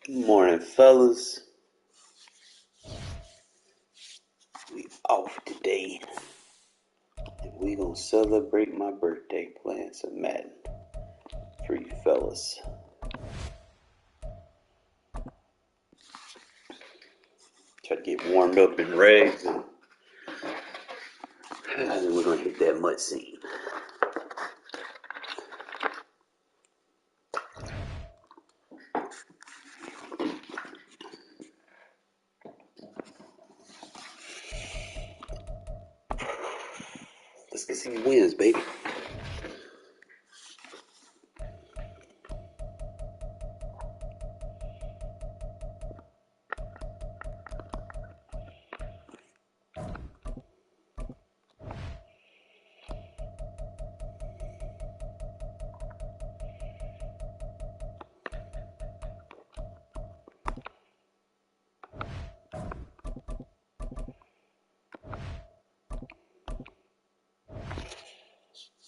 Good morning, fellas. We off today. And we gonna celebrate my birthday playing some Madden for you fellas. Try to get warmed up in rags and then we're gonna hit that mud scene. Let's get some wins, baby.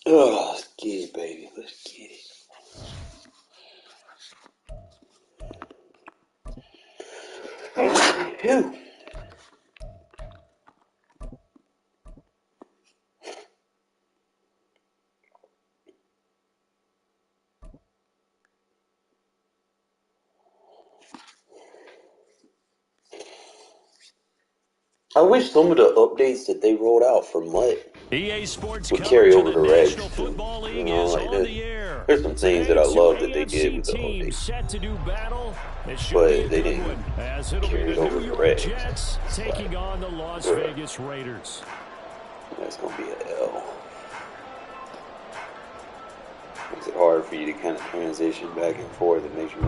Oh, let's get it, baby. Let's get it. Phew. I wish some of the updates that they rolled out for Mutt EA Sports would carry over to Regs National too. Football League You know, is like on the air. there's some things that I love that they did with the update, Set to do battle. It should but be a they good didn't one, as it'll carry be it the over New to York Regs. Jets taking on the Las Vegas Raiders. That's gonna be an L. Makes it hard for you to kind of transition back and forth. It makes you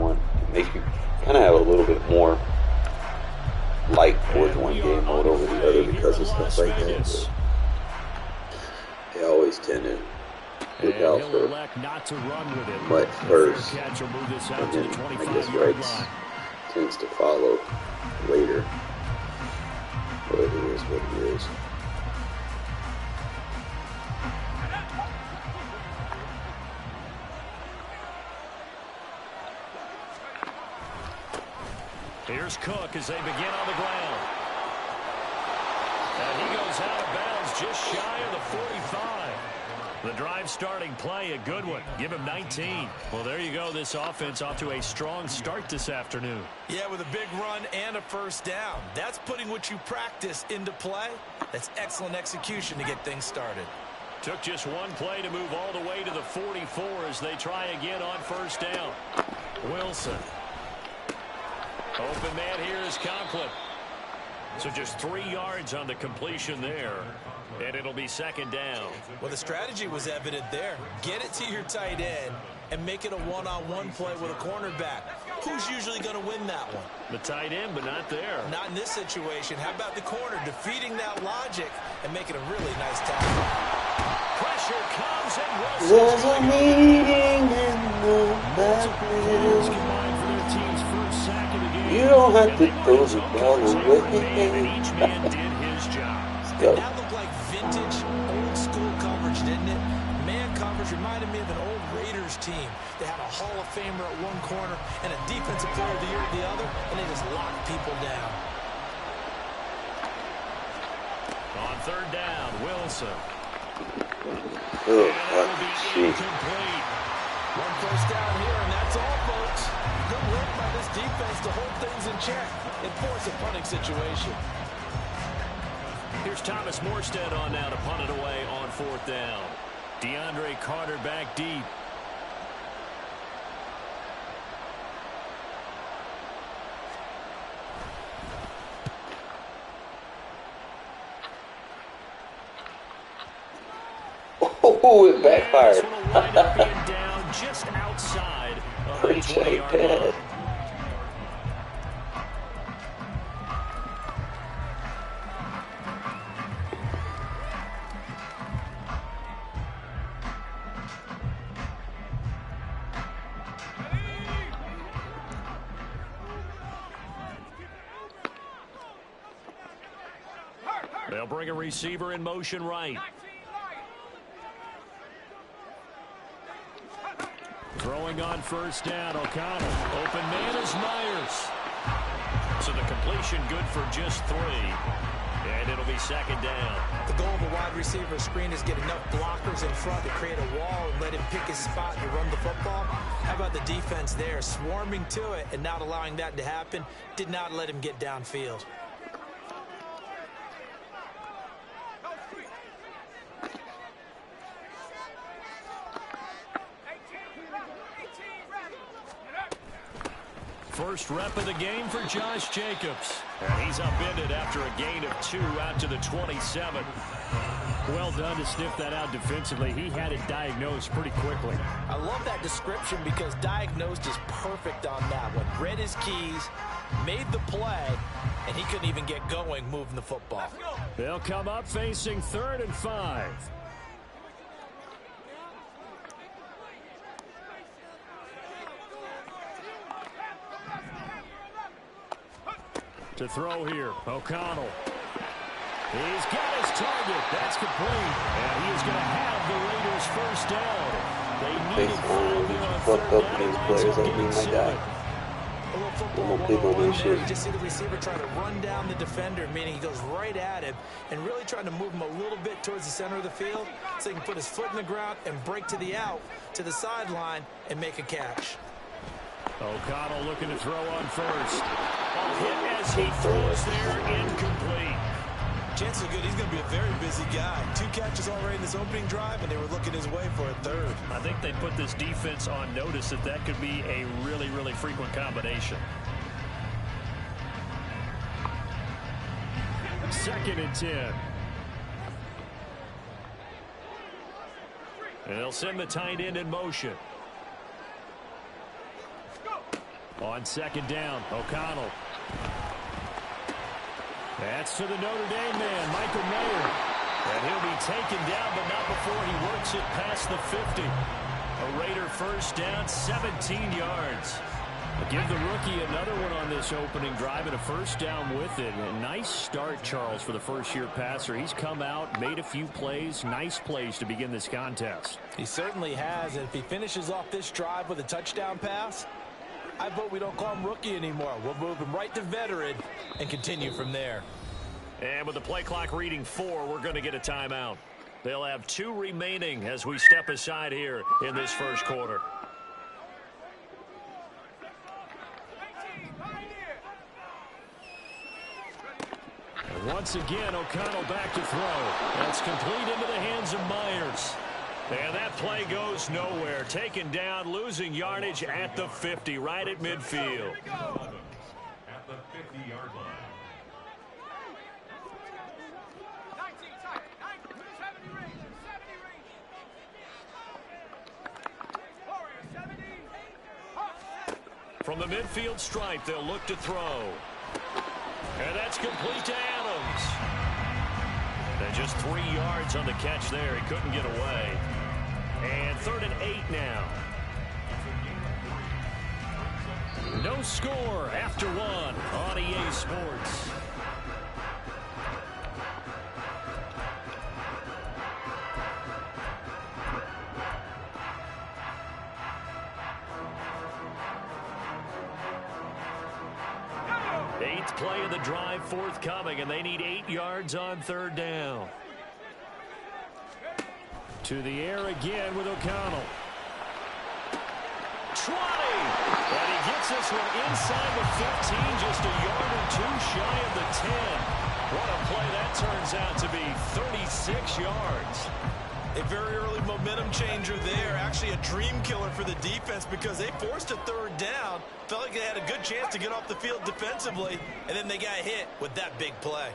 kind of have a little bit more light towards one game mode over the other because of stuff like that. But they always tend to look out for Mutt first, and then I guess Regs tends to follow later. But it is what it is. Here's Cook as they begin on the ground. And he goes out of bounds just shy of the 45. The drive starting play, a good one. Give him 19. Well, there you go. This offense off to a strong start this afternoon. Yeah, with a big run and a first down. That's putting what you practice into play. That's excellent execution to get things started. Took just one play to move all the way to the 44 as they try again on first down. Wilson. Open man here is Conklin. So just 3 yards on the completion there. And it'll be second down. Well, the strategy was evident there. Get it to your tight end and make it a one-on-one play with a cornerback. Who's usually going to win that one? The tight end, but not there. Not in this situation. How about the corner defeating that logic and making a really nice tackle? Pressure comes and Wilson. There's a meeting in the background. You don't have to throw the ball away. Each man did his job. And that looked like vintage, old-school coverage, didn't it? Man coverage reminded me of an old Raiders team. They had a Hall of Famer at one corner and a Defensive Player of the Year at the other, and they just locked people down. On third down, Wilson. Oh, shit. One first down here, and that's all, folks. Good work by this defense to hold things in check and force a punting situation. Here's Thomas Morstead on now to punt it away on fourth down. DeAndre Carter back deep. Oh, it backfired. This one will wind up being down just outside of the 20-yard line. They'll bring a receiver in motion right. Throwing Throwing on first down, O'Connell. Open man is Myers. So the completion good for just 3. And it'll be second down. The goal of a wide receiver screen is get enough blockers in front to create a wall and let him pick his spot to run the football. How about the defense there, swarming to it and not allowing that to happen? Did not let him get downfield. First rep of the game for Josh Jacobs. And he's upended after a gain of 2 out to the 27. Well done to sniff that out defensively. He had it diagnosed pretty quickly. I love that description because diagnosed is perfect on that one. Read his keys, made the play, and he couldn't even get going moving the football. They'll come up facing 3rd and 5. To throw here, O'Connell. He's got his target. That's complete. And he is going to have the Raiders first down. They needed 5 here on 3rd down. These players like me, my guy. A little football I'm a big on this shit. You just see the receiver trying to run down the defender, meaning he goes right at him and really trying to move him a little bit towards the center of the field so he can put his foot in the ground and break to the out, to the sideline, and make a catch. O'Connell looking to throw on first. Hit as he throws there, incomplete. Chances are good he's going to be a very busy guy. 2 catches already in this opening drive, and they were looking his way for a 3rd. I think they put this defense on notice that that could be a really, really frequent combination. 2nd and 10. And they'll send the tight end in motion. On 2nd down, O'Connell. That's to the Notre Dame man, Michael Mayer. And he'll be taken down, but not before he works it past the 50. A Raider first down, 17 yards. Give the rookie another one on this opening drive and a first down with it. A nice start, Charles, for the first-year passer. He's come out, made a few plays, nice plays to begin this contest. He certainly has, and if he finishes off this drive with a touchdown pass, I vote we don't call him rookie anymore. We'll move him right to veteran and continue from there. And with the play clock reading 4, we're going to get a timeout. They'll have 2 remaining as we step aside here in this first quarter. And once again, O'Connell back to throw. That's complete into the hands of Myers. And that play goes nowhere. Taken down, losing yardage at the 50, right at midfield. At the 50-yard line. From the midfield stripe, they'll look to throw. And that's complete to Adams. And just 3 yards on the catch there. He couldn't get away. And 3rd and 8 now. No score after 1 on EA Sports. Eighth play of the drive forthcoming, and they need 8 yards on 3rd down. To the air again with O'Connell. 20! And he gets this one inside the 15, just a yard or 2 shy of the 10. What a play that turns out to be, 36 yards. A very early momentum changer there. Actually a dream killer for the defense because they forced a 3rd down. Felt like they had a good chance to get off the field defensively, and then they got hit with that big play.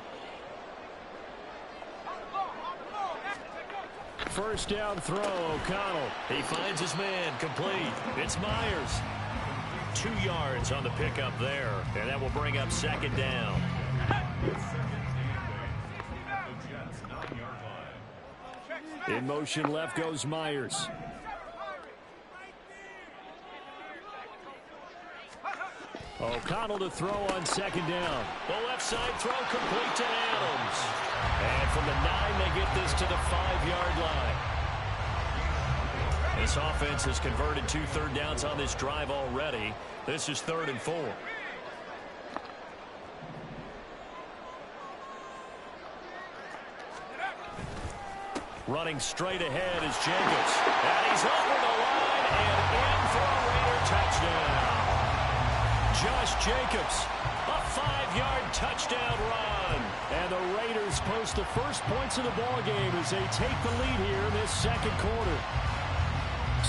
First down throw, O'Connell. He finds his man, complete. It's Myers. 2 yards on the pickup there, and that will bring up 2nd down. In motion left goes Myers. O'Connell to throw on 2nd down. The left side throw complete to Adams. And from the 9, they get this to the 5-yard line. This offense has converted 2 third downs on this drive already. This is 3rd and 4. Running straight ahead is Jacobs. And he's over the line and in for a Raider touchdown. Josh Jacobs, a 5-yard touchdown run. And the Raiders post the first points of the ball game as they take the lead here in this second quarter.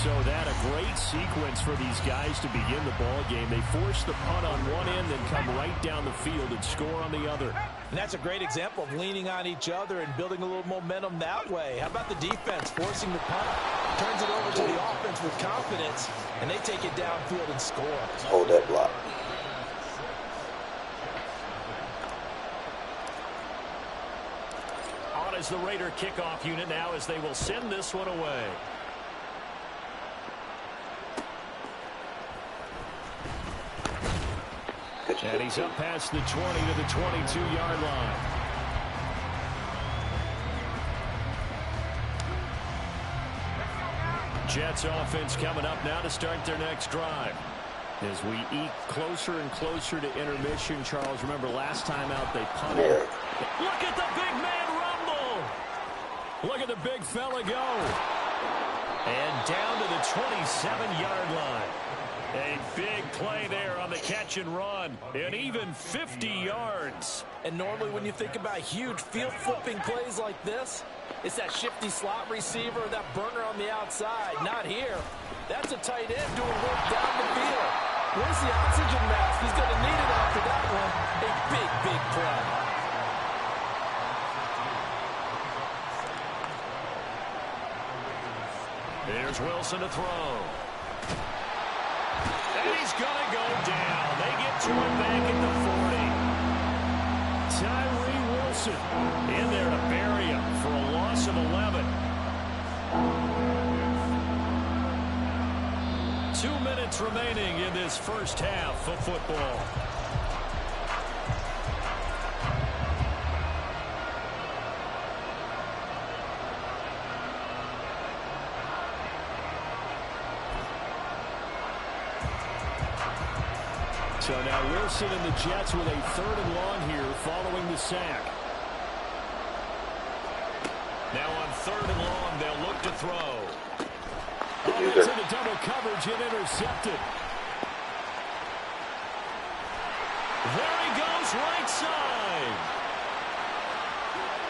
So that a great sequence for these guys to begin the ball game. They force the punt on one end, then come right down the field and score on the other. And that's a great example of leaning on each other and building a little momentum that way. How about the defense forcing the punt? Turns it over to the offense with confidence, and they take it downfield and score. Hold that block. On is the Raider kickoff unit now as they will send this one away. And he's up past the 20 to the 22-yard line. Jets offense coming up now to start their next drive. As we eat closer and closer to intermission, Charles, remember last time out they punted. Look at the big man rumble. Look at the big fella go. And down to the 27-yard line. A big play there on the catch and run, and even 50 yards. And normally when you think about huge field-flipping plays like this, it's that shifty slot receiver, that burner on the outside. Not here. That's a tight end doing work down the field. Where's the oxygen mask? He's going to need it after that one. A big, big play. Here's Wilson to throw. And he's going to go down. They get to him back at the 40. Tyree Wilson in there to bury him for a loss of 11. 2 minutes remaining in this first half of football. So now Wilson and the Jets with a 3rd and long here following the sack. Now on 3rd and long, they'll look to throw. Oh, it's into double coverage and intercepted. There he goes, right side.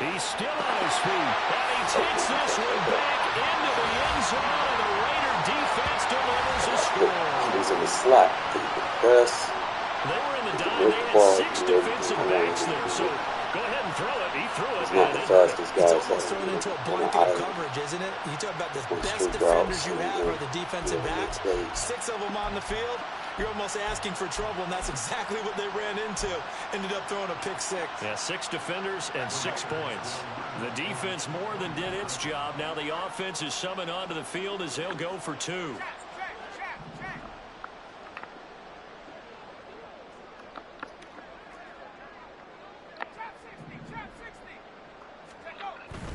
He's still on his feet. And he takes this one back into the end zone, and the Raider defense delivers a score. He's in the slot. Press. They were in the dime. They had 6 defensive backs there. So go ahead and throw it. He threw it. He's not the fastest guy. It's almost thrown into a blanket coverage, isn't it? You talk about the best defenders you have are the defensive backs. 6 of them on the field. You're almost asking for trouble, and that's exactly what they ran into. Ended up throwing a pick 6. Yeah, 6 defenders and 6 points. The defense more than did its job. Now the offense is summoned onto the field as they'll go for 2.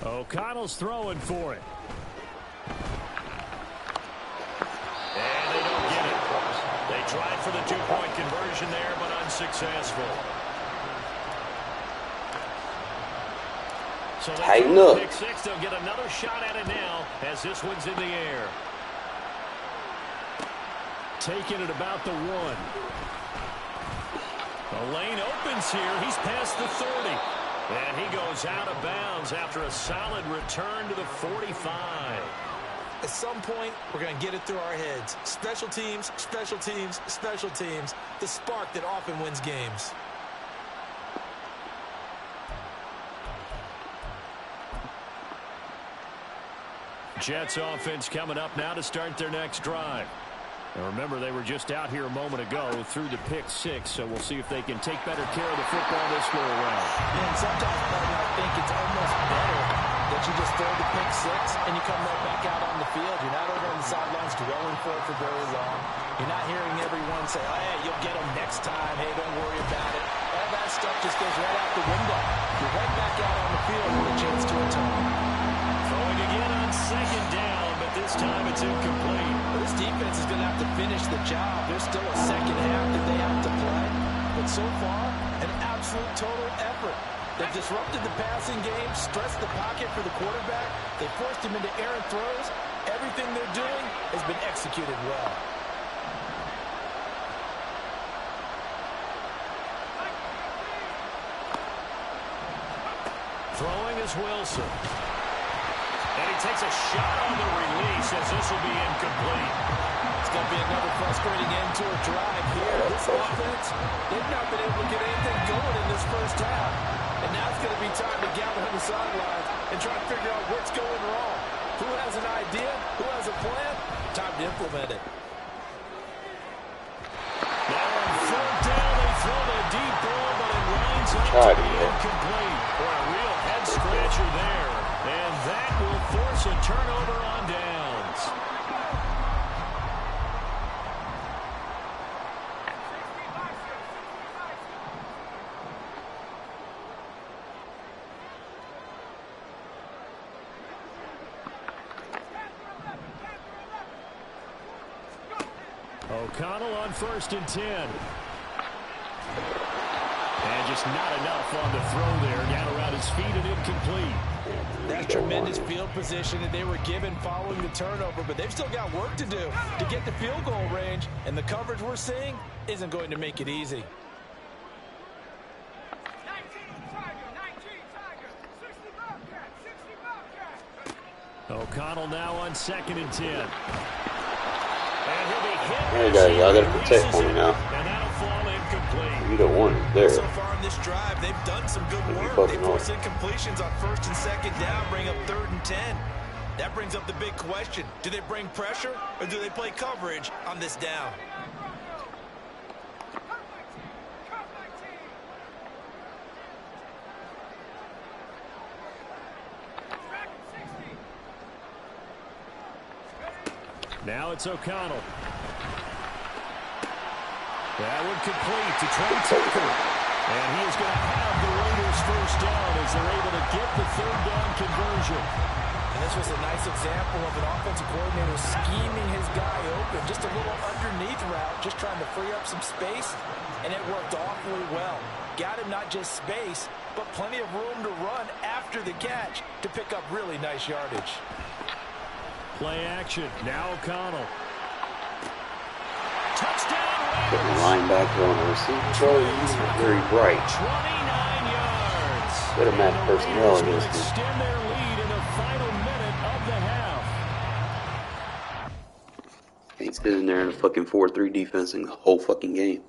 O'Connell's throwing for it. And they don't get it. They tried for the 2-point conversion there, but unsuccessful. So they throw pick 6. They'll get another shot at it now as this one's in the air. Taking it about the 1. The lane opens here. He's past the 30. And he goes out of bounds after a solid return to the 45. At some point, we're going to get it through our heads. Special teams, special teams, special teams. The spark that often wins games. Jets offense coming up now to start their next drive. And remember, they were just out here a moment ago through the pick 6, so we'll see if they can take better care of the football this go around. And sometimes, I think it's almost better that you just throw the pick 6 and you come right back out on the field. You're not over on the sidelines dwelling for it for very long. You're not hearing everyone say, oh, hey, you'll get them next time. Hey, don't worry about it. All that stuff just goes right out the window. You're right back out on the field with a chance to atone. Throwing again on 2nd down, but this this time it's incomplete. Well, this defense is going to have to finish the job. There's still a second half that they have to play. But so far, an absolute total effort. They've disrupted the passing game, stressed the pocket for the quarterback. They forced him into errant throws. Everything they're doing has been executed well. Throwing is Wilson. And he takes a shot on the release as this will be incomplete. It's going to be another frustrating end to a drive here. This offense, they've not been able to get anything going in this first half. And now it's going to be time to gather on the sidelines and try to figure out what's going wrong. Who has an idea? Who has a plan? Time to implement it. Now on third down, they throw the deep ball, but it winds up to be incomplete. Boy, a real head-scratcher there. And that will force a turnover on downs. O'Connell on 1st and 10. And just not enough on the throw there. Down around his feet and incomplete. That's tremendous field position that they were given following the turnover, but they've still got work to do to get the field goal range, and the coverage we're seeing isn't going to make it easy. O'Connell now on 2nd and 10. And he'll be hit. Hey, y'all gotta protect for me now. And that'll fall incomplete. You don't want it there. So far in this drive, they've done some good work. They force incompletions on 1st and 2nd down, bring up 3rd and 10. That brings up the big question. Do they bring pressure or do they play coverage on this down? Now it's O'Connell. That one complete to Trey Tucker. And he is going to have the Raiders first down as they're able to get the 3rd down conversion. And this was a nice example of an offensive coordinator scheming his guy open. Just a little underneath route, just trying to free up some space. And it worked awfully well. Got him not just space, but plenty of room to run after the catch to pick up really nice yardage. Play action. Now O'Connell. Touchdown. Putting the linebacker on the receiver. He's very bright. 29 yards. Better match personnel against him. Extend their lead in the final minute of the half. He's sitting there in a fucking 4-3 defense in the whole fucking game.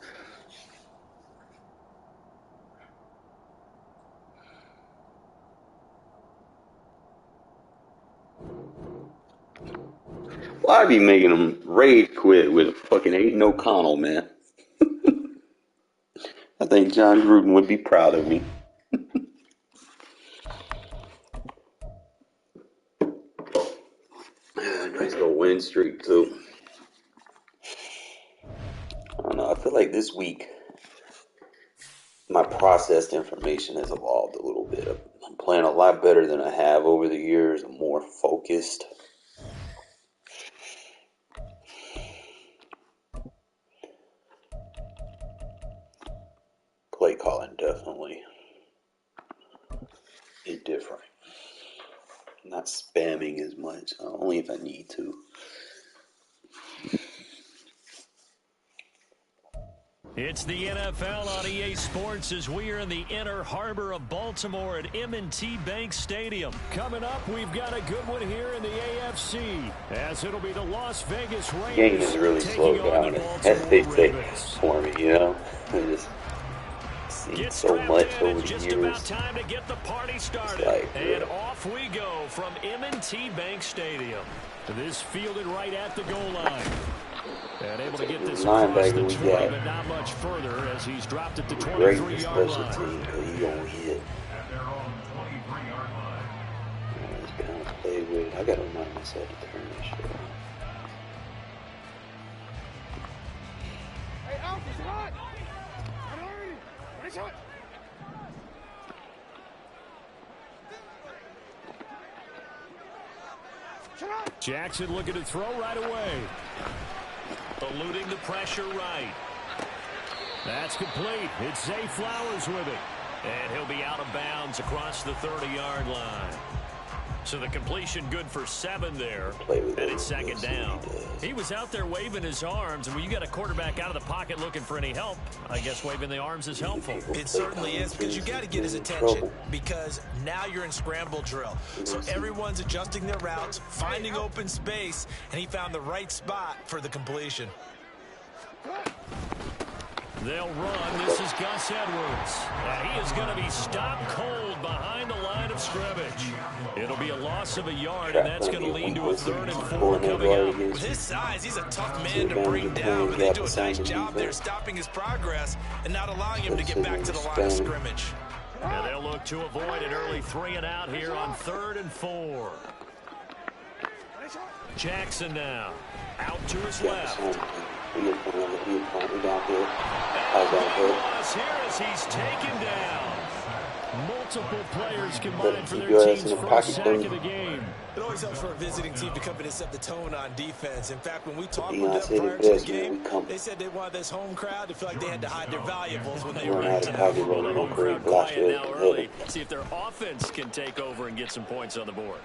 Well, I'd be making them rage quit with a fucking Aiden O'Connell, man. I think John Gruden would be proud of me. Nice little win streak, too. I don't know. I feel like this week my processed information has evolved a little bit. I'm playing a lot better than I have over the years. I'm more focused. Play calling definitely is different. I'm not spamming as much, only if I need to. It's the NFL on EA Sports as we are in the inner harbor of Baltimore at M&T Bank Stadium. Coming up, we've got a good one here in the AFC, as it'll be the Las Vegas Raiders. The game is really slowed down, as they say for me, you know. I just seen so much over the years. About time to get the party started. And off we go from M&T Bank Stadium. This fielded right at the goal line. And able to get this across the 20, but not much further as he's dropped it to 23-yard line. Team, he gonna hit. At their own 23-yard line. It's kind of played with. I gotta remind myself to turn this shit on. Hey, Alpha, what? What are you? What is it? Jackson looking to throw right away. Eluding the pressure right. That's complete. It's Zay Flowers with it. And he'll be out of bounds across the 30-yard line. So the completion good for 7 there. And it's second down. He was out there waving his arms. And when you got a quarterback out of the pocket looking for any help, I guess waving the arms is helpful. It certainly is, because you got to get his attention, because now you're in scramble drill. So everyone's adjusting their routes, finding open space, and he found the right spot for the completion. They'll run. This is Gus Edwards. And he is going to be stopped cold behind the line of scrimmage. It'll be a loss of a yard, and that's going to lead to a 3rd and 4 coming up. With his size, he's a tough man to bring down, but they do a nice job there stopping his progress and not allowing him to get back to the line of scrimmage. And they'll look to avoid an early 3 and out here on 3rd and 4. Jackson now out to his left. Here as he's taken down. Multiple players combined for their team's first sack of the game. It always helps for a visiting team to come in and set the tone on defense. In fact, when we talked with them prior to the game, they said they wanted this home crowd to feel like they had to hide their valuables when they were in town. The home crowd quiet now early. See if their offense can take over and get some points on the board.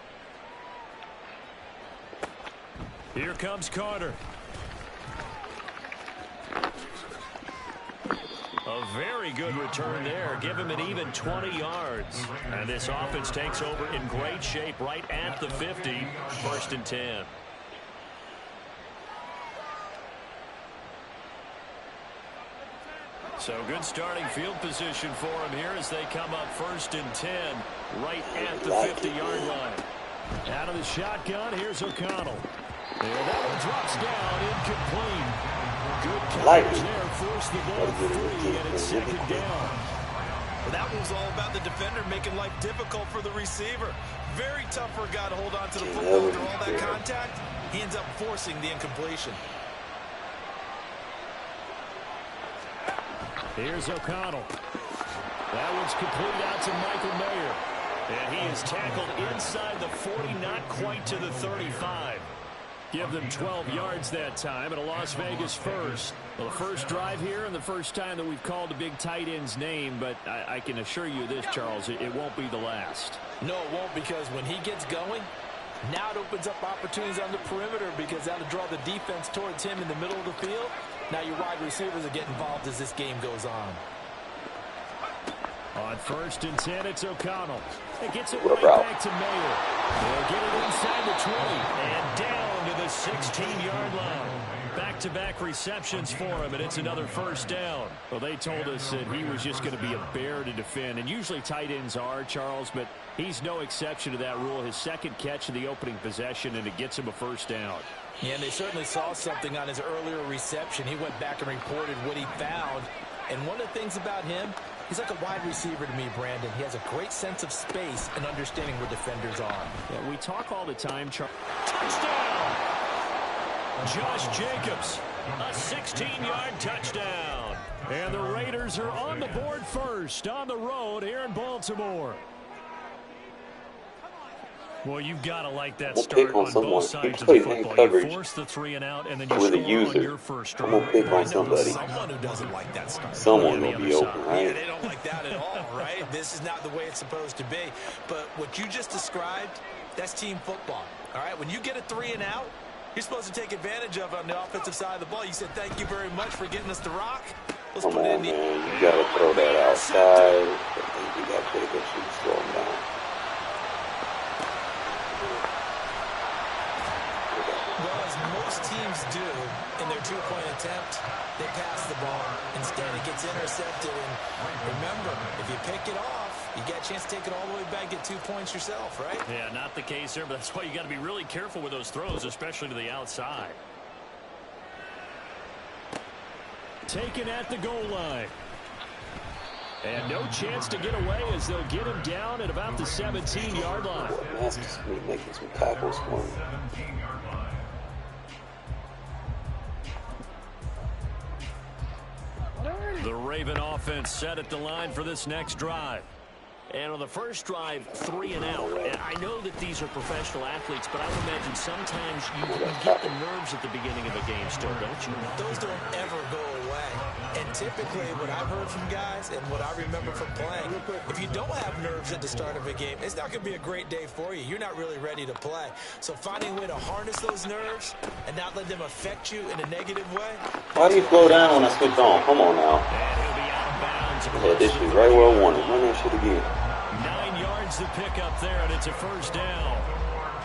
Here comes Carter. A very good return there. Give him an even 20 yards. And this offense takes over in great shape right at the 50. 1st and 10. So good starting field position for him here as they come up 1st and 10 right at the 50-yard line. Out of the shotgun, here's O'Connell. And that one drops down, incomplete. Good coverage there, forced the ball free, and it's 2nd down. Well, that was all about the defender making life difficult for the receiver. Very tough for a guy to hold on to the football after all that contact. He ends up forcing the incompletion. Here's O'Connell. That one's complete out to Michael Mayer. And he is tackled inside the 40, not quite to the 35. Give them 12 yards that time, and a Las Vegas first. Well, the first drive here and the first time that we've called a big tight end's name, but I can assure you this, Charles, it won't be the last. No, it won't, because when he gets going, now it opens up opportunities on the perimeter, because that'll draw the defense towards him in the middle of the field. Now your wide receivers are getting involved as this game goes on. On 1st and 10, it's O'Connell. It gets it right back to Mayer. They'll get it inside the 20 and down to the 16-yard line. Back-to-back receptions for him, and it's another 1st down. Well, they told us that he was just going to be a bear to defend, and usually tight ends are, Charles, but he's no exception to that rule. His 2nd catch of the opening possession, and it gets him a 1st down. Yeah, and they certainly saw something on his earlier reception. He went back and reported what he found, and one of the things about him, he's like a wide receiver to me, Brandon. He has a great sense of space and understanding where defenders are. Yeah, we talk all the time, Charles. Touchdown! Josh Jacobs, a 16-yard touchdown. And the Raiders are on the board first on the road here in Baltimore. Well, you've got to like that start on both sides of the football. You force the 3 and out, and then you score on your first drive. I'm going to pick on somebody. Someone who doesn't like that start. Someone will be open, right? Yeah, they don't like that at all, right? This is not the way it's supposed to be. But what you just described, that's team football, all right? When you get a 3 and out, you're supposed to take advantage of it on the offensive side of the ball. You said, thank you very much for getting us the rock. Let's put it in the... Man. You got to throw that outside. I think you got to put a good shoot to slow him down. Most teams do in their 2-point attempt, they pass the ball. Instead, it gets intercepted. And remember, if you pick it off, you get a chance to take it all the way back, get 2 points yourself, right? Yeah, not the case there, but that's why you got to be really careful with those throws, especially to the outside. Taken at the goal line. And no chance to get away as they'll get him down at about the 17-yard line. That's just me making some tackles for him. The Raven offense set at the line for this next drive. And on the first drive, 3 and out. And I know that these are professional athletes, but I would imagine sometimes you get the nerves at the beginning of a game still, don't you? Those don't ever go away. And typically what I've heard from guys and what I remember from playing, if you don't have nerves at the start of a game, it's not going to be a great day for you. You're not really ready to play. So finding a way to harness those nerves and not let them affect you in a negative way. Why do you slow down when I switch on? Come on now. And he'll be out of bounds. Yeah, this is right where I wanted. Run that shit again. 9 yards to pick up there, and it's a first down.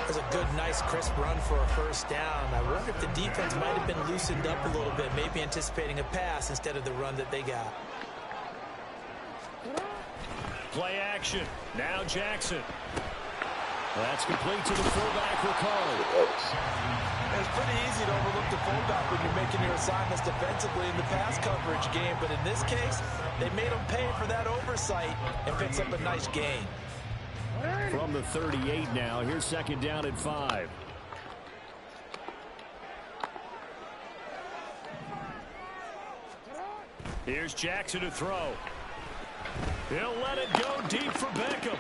That's a good, nice, crisp run for a first down. I wonder if the defense might have been loosened up a little bit, maybe anticipating a pass instead of the run that they got. Play action. Now Jackson. That's complete to the fullback, Ricardo. It's pretty easy to overlook the fullback when you're making your assignments defensively in the pass coverage game, but in this case, they made him pay for that oversight and picks up a nice gain. From the 38 now, here's second down at 5. Here's Jackson to throw. He'll let it go deep for Beckham.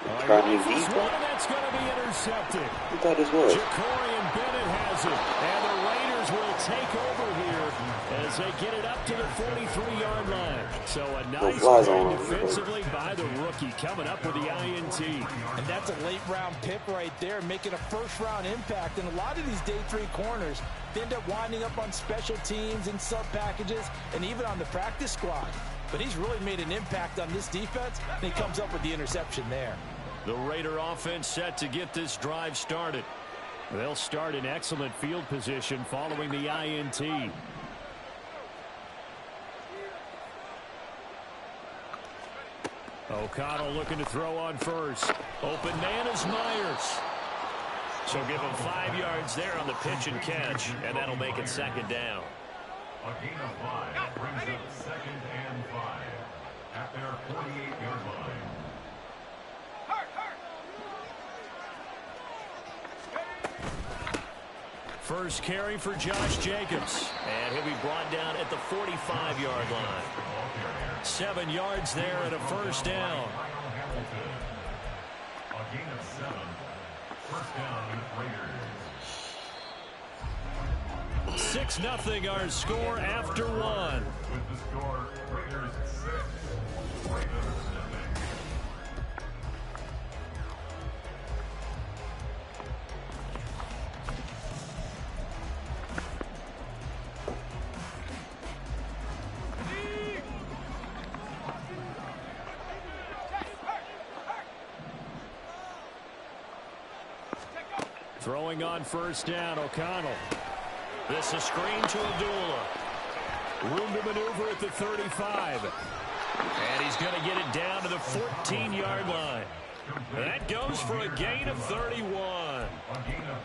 That's going to be intercepted. I thought this was. Ja'Cory Bennett has it. And the Raiders will take over here as they get it up to the 43-yard line. So a nice play defensively by the rookie coming up with the INT. And that's a late-round pick right there, making a first-round impact. And a lot of these day 3 corners, they end up winding up on special teams and sub-packages and even on the practice squad. But he's really made an impact on this defense, and he comes up with the interception there. The Raider offense set to get this drive started. They'll start in excellent field position following the INT. O'Connell looking to throw on first. Open man is Myers. So give him 5 yards there on the pitch and catch, and that'll make it second down. A gain of 5 brings up 2nd and 5 at their 48-yard line. First carry for Josh Jacobs, and he'll be brought down at the 45-yard line. 7 yards there and a first down. A gain of 7. First down, Raiders. 6-0 our score after 1. With the score, Raiders 6, Ravens 0. Throwing on first down, O'Connell. This is screen to Abdullah. Room to maneuver at the 35. And he's going to get it down to the 14-yard line. That goes for a gain of 31.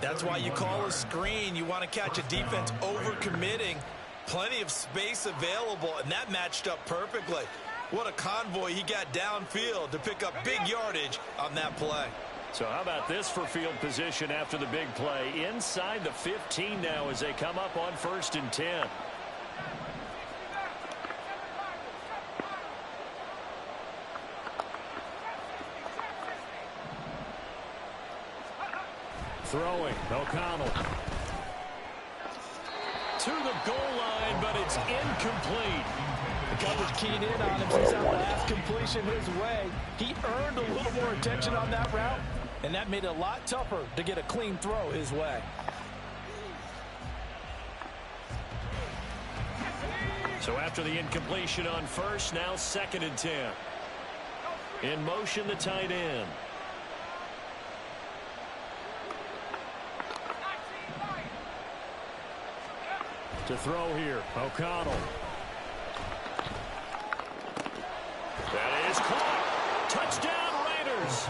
That's why you call a screen. You want to catch a defense over-committing. Plenty of space available, and that matched up perfectly. What a convoy he got downfield to pick up big yardage on that play. So how about this for field position after the big play? Inside the 15 now as they come up on 1st and 10. Throwing, O'Connell. To the goal line, but it's incomplete. The coverage keyed in on him. He's on last completion his way. He earned a little more attention on that route, and that made it a lot tougher to get a clean throw his way. So after the incompletion on first, now 2nd and 10. In motion, the tight end. To throw here, O'Connell. That is caught. Touchdown, Raiders.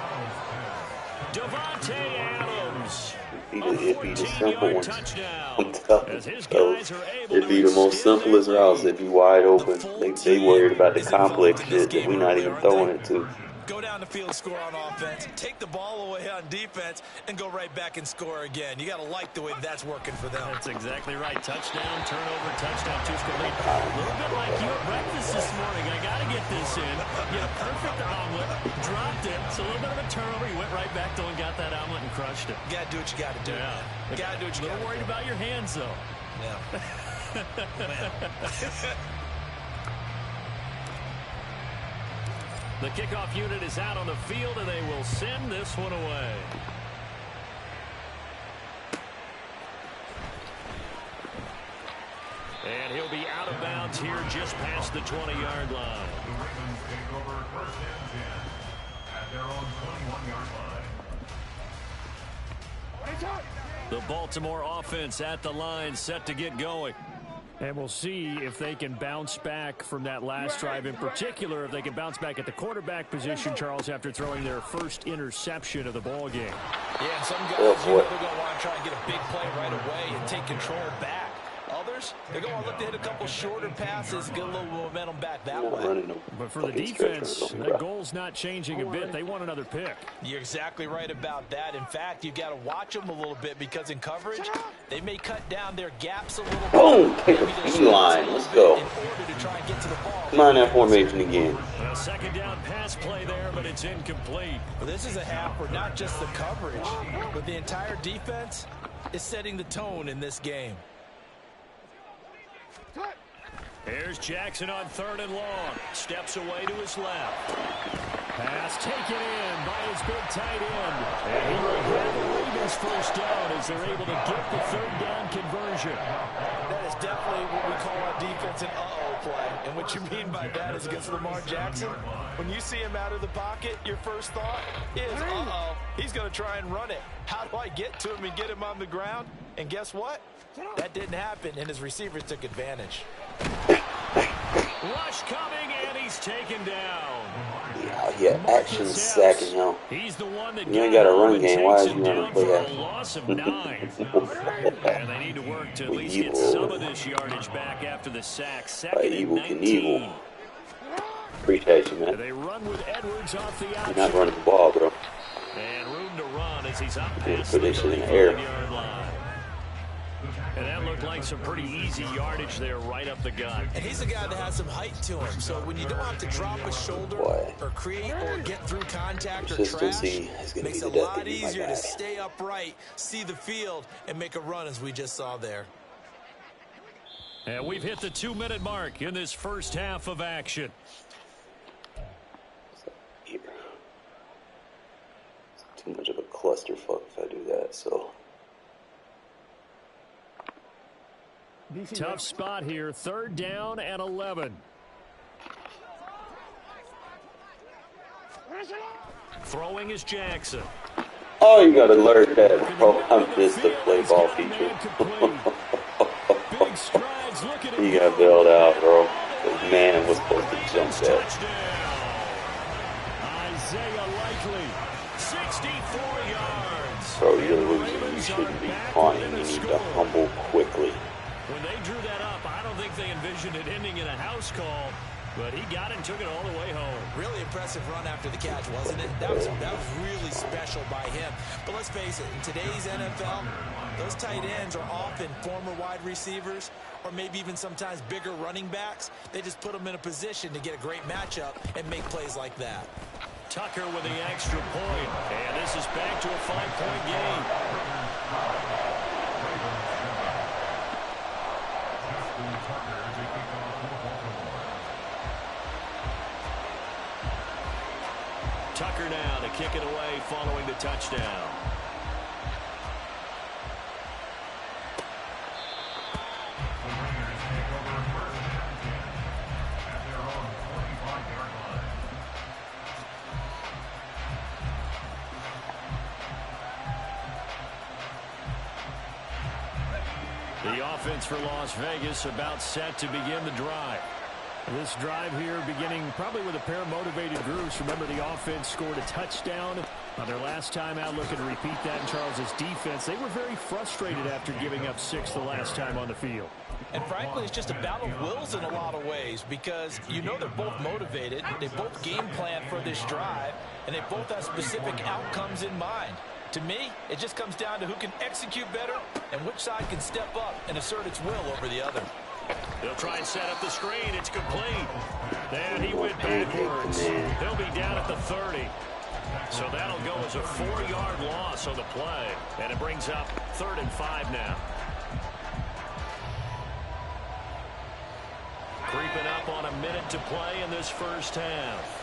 Devontae Adams. It'd be the simple ones. I'm telling you, it'd be the most simplest routes. It'd be wide open. They worried about the complex shit that we're not even throwing it to. Go down the field, score on offense, take the ball away on defense, and go right back and score again. You got to like the way that's working for them. That's exactly right. Touchdown, turnover, touchdown, 2 score lead. A little bit like you at breakfast this morning. I got to get this in. You had a perfect omelet, dropped it. It's a little bit of a turnover. You went right back though and got that omelet and crushed it. You got to do what you got to do. Yeah. You got to do what you got to do. A little worried about your hands, though. Yeah. The kickoff unit is out on the field, and they will send this one away. And he'll be out of bounds here just past the 20-yard line. The Ravens take over first and 10 at their own 21-yard line. The Baltimore offense at the line, set to get going. And we'll see if they can bounce back from that last drive. In particular, if they can bounce back at the quarterback position, Charles, after throwing their first interception of the ball game. Yeah, some guys, they're going to want to try and get a big play right away and take control back. Others, they're going to look to hit a couple shorter passes, get a little momentum back that way. But for the defense, that goal's not changing a bit. They want another pick. You're exactly right about that. In fact, you've got to watch them a little bit because in coverage, they may cut down their gaps a little bit. Boom! Take a beeline. Let's go. In order to try and get to the ball. Come on, that formation again. A second down pass play there, but it's incomplete. Well, this is a half where not just the coverage, but the entire defense is setting the tone in this game. Here's Jackson on 3rd and long. Steps away to his left. Pass taken in by his big tight end. And he will have the Ravens first down as they're able to get the 3rd down conversion. That is definitely what we call our defense an uh-oh play. And what you mean by that is against Lamar Jackson, when you see him out of the pocket, your first thought is, uh-oh, he's going to try and run it. How do I get to him and get him on the ground? And guess what? That didn't happen, and his receivers took advantage. Rush coming, and he's taken down. Yeah, action sacking him. He's the one that you ain't got a run game. Why is you running play for a action? loss of 9. And they need to work to at least get some of this yardage back after the sack. 2nd and 19. Appreciate you, man. They run with Edwards off the outside. You're not running the ball, bro. And room to run as he's up past Put the this shit in the air. 35-yard line. And that looked like some pretty easy yardage there right up the gut. And he's a guy that has some height to him. So when you don't have to drop a shoulder or create or get through contact or trash, it makes it a lot easier to stay upright, see the field, and make a run as we just saw there. And we've hit the 2-minute mark in this first half of action. It's too much of a clusterfuck if I do that, so... Tough spot here. 3rd down and 11. Throwing is Jackson. Oh, you gotta learn that, bro. I missed the play ball feature. Big strides, look at He got bailed out, bro. The man was supposed to jump that. Isaiah Likely, 64 yards. Bro, you're losing. You shouldn't be taunting. You need to humble quickly. When they drew that up, I don't think they envisioned it ending in a house call, but he got it and took it all the way home. Really impressive run after the catch, wasn't it? That was really special by him. But let's face it, in today's NFL, those tight ends are often former wide receivers or maybe even sometimes bigger running backs. They just put them in a position to get a great matchup and make plays like that. Tucker with the extra point, and this is back to a 5-point game. Tucker now to kick it away following the touchdown. The offense for Las Vegas about set to begin the drive. This drive here beginning probably with a pair of motivated groups. Remember, the offense scored a touchdown on their last time out. Looking to repeat that in Charles's defense. They were very frustrated after giving up 6 the last time on the field. And frankly, it's just a battle of wills in a lot of ways because you know they're both motivated. They both game plan for this drive, and they both have specific outcomes in mind. To me, it just comes down to who can execute better and which side can step up and assert its will over the other. They'll try and set up the screen. It's complete. And he went backwards. He'll be down at the 30. So that'll go as a 4-yard loss on the play. And it brings up 3rd and 5 now. Creeping up on a minute to play in this first half.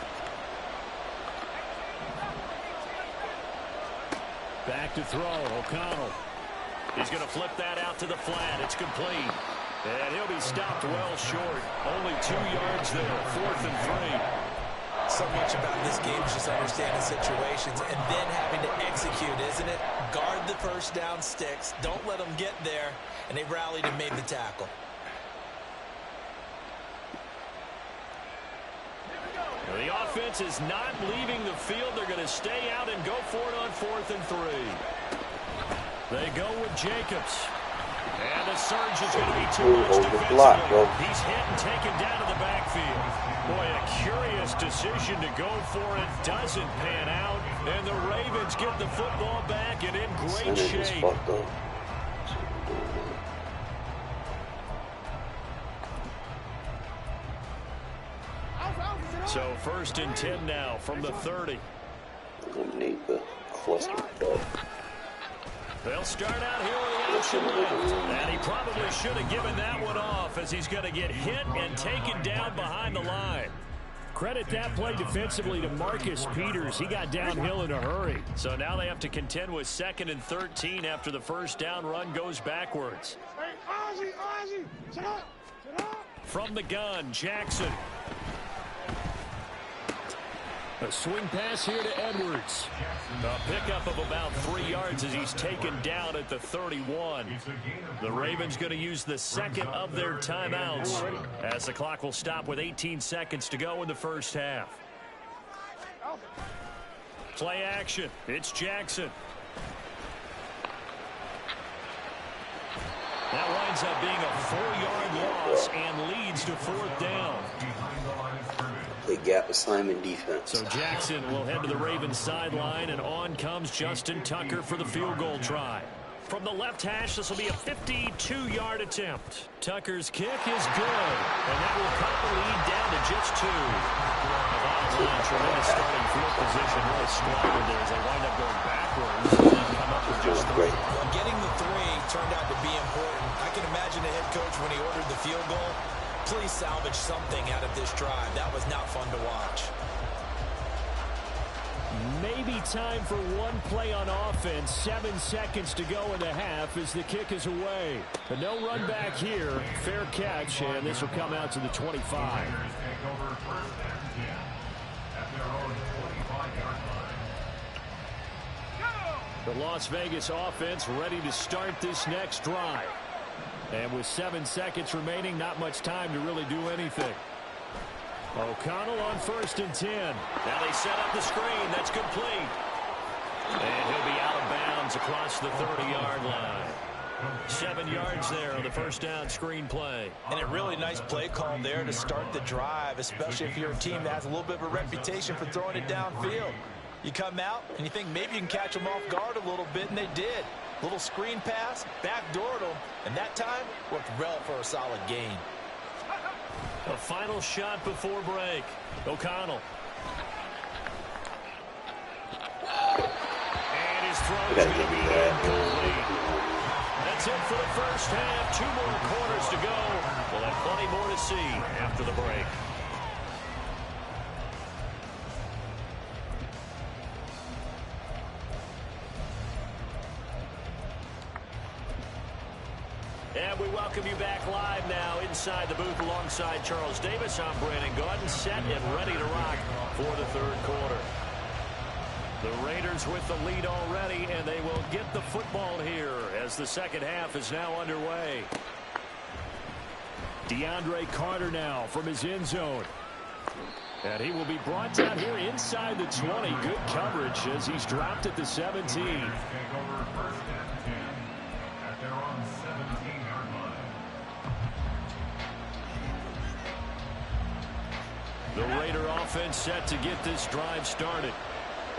Back to throw, O'Connell. He's going to flip that out to the flat. It's complete. And he'll be stopped well short. Only 2 yards there. 4th and 3. So much about this game is just understanding situations and then having to execute, isn't it? Guard the first down sticks. Don't let them get there. And they rallied and made the tackle. The offense is not leaving the field. They're going to stay out and go for it on 4th and 3. They go with Jacobs. And the surge is going to be too much defensively. He's hit and taken down to the backfield. Boy, a curious decision to go for it. Doesn't pan out. And the Ravens get the football back and in great shape. So 1st and 10 now from the 30. Eliminate the cluster bug. They'll start out here with the option left. And he probably should have given that one off as he's going to get hit and taken down behind the line. Credit that play defensively to Marcus Peters. He got downhill in a hurry. So now they have to contend with 2nd and 13 after the first down run goes backwards. From the gun, Jackson. A swing pass here to Edwards. A pickup of about 3 yards as he's taken down at the 31. The Ravens going to use the 2nd of their timeouts as the clock will stop with 18 seconds to go in the first half. Play action. It's Jackson. That winds up being a 4-yard loss and leads to 4th down. Play gap assignment defense. So Jackson will head to the Ravens sideline, and on comes Justin Tucker for the field goal try. From the left hash, this will be a 52-yard attempt. Tucker's kick is good, and that will cut the lead down to just 2. Tremendous starting field position, really squandered there as they wind up going backwards and come up with just 3. Well, getting the 3 turned out to be important. I can imagine the head coach when he ordered the field goal. Please salvage something out of this drive. That was not fun to watch. Maybe time for one play on offense. 7 seconds to go in the half as the kick is away. But no run back here. Fair catch, and this will come out to the 25. The Las Vegas offense ready to start this next drive. And with 7 seconds remaining, not much time to really do anything. O'Connell on 1st and 10. Now they set up the screen. That's complete. And he'll be out of bounds across the 30-yard line. 7 yards there on the first down screen play. And a really nice play call there to start the drive, especially if you're a team that has a little bit of a reputation for throwing it downfield. You come out and you think maybe you can catch them off guard a little bit, and they did. Little screen pass, backdoored them, and that time worked well for a solid gain. A final shot before break. O'Connell. And his throw is going to be incomplete. That's it for the first half. 2 more quarters to go. We'll have plenty more to see after the break. And we welcome you back live now inside the booth alongside Charles Davis. I'm Brandon Gaudin, set and ready to rock for the 3rd quarter. The Raiders with the lead already, and they will get the football here as the second half is now underway. DeAndre Carter now from his end zone. And he will be brought down here inside the 20. Good coverage as he's dropped at the 17. The Raider offense set to get this drive started.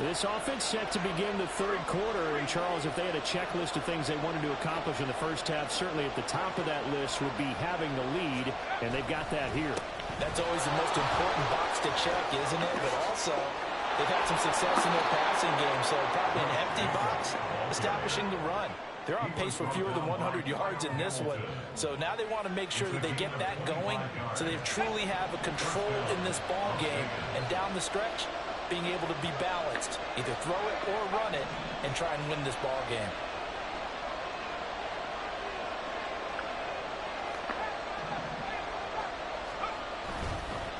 This offense set to begin the third quarter. And, Charles, if they had a checklist of things they wanted to accomplish in the first half, certainly at the top of that list would be having the lead, and they've got that here. That's always the most important box to check, isn't it? But also, they've had some success in their passing game, so probably an empty box establishing the run. They're on pace for fewer than 100 yards in this one. So now they want to make sure that they get that going so they truly have a control in this ball game. And down the stretch, being able to be balanced. Either throw it or run it and try and win this ball game.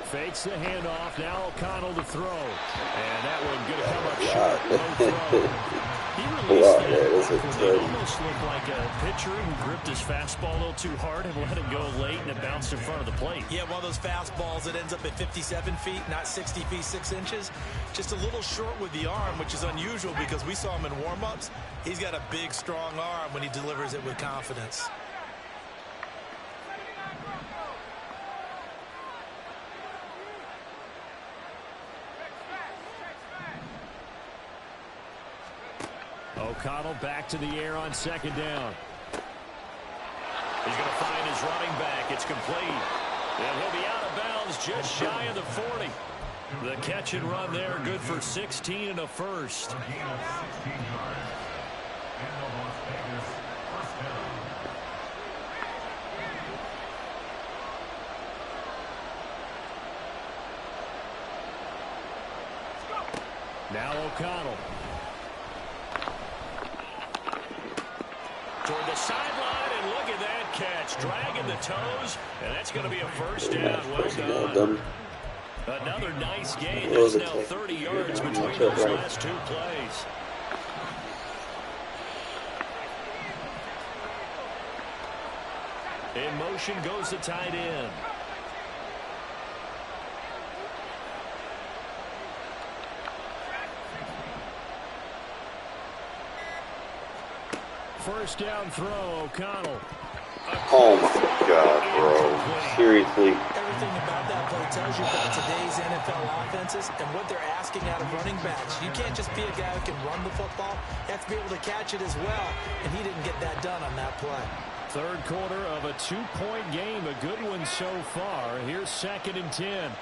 Fakes the handoff. Now O'Connell to throw. And that one going to come up short. No throw. He released that. It almost looked like a pitcher who gripped his fastball a little too hard and let it go late, and it bounced in front of the plate. Yeah, one of those fastballs that ends up at 57 feet, not 60 feet, 6 inches. Just a little short with the arm, which is unusual because we saw him in warm-ups. He's got a big, strong arm when he delivers it with confidence. O'Connell back to the air on second down. He's going to find his running back. It's complete. And he'll be out of bounds just shy of the 40. The catch and run there, good for 16 and a first. Now O'Connell. Toward the sideline, and look at that catch. Dragging the toes, and that's going to be a first down. Well done. Another nice gain. There's now 30 yards between those last two plays. In motion goes the tight end. First down throw, O'Connell. Oh my God, bro. Seriously. Everything about that play tells you about today's NFL offenses and what they're asking out of running backs. You can't just be a guy who can run the football. You have to be able to catch it as well, and he didn't get that done on that play. Third quarter of a 2-point game, a good one so far. Here's 2nd and 10.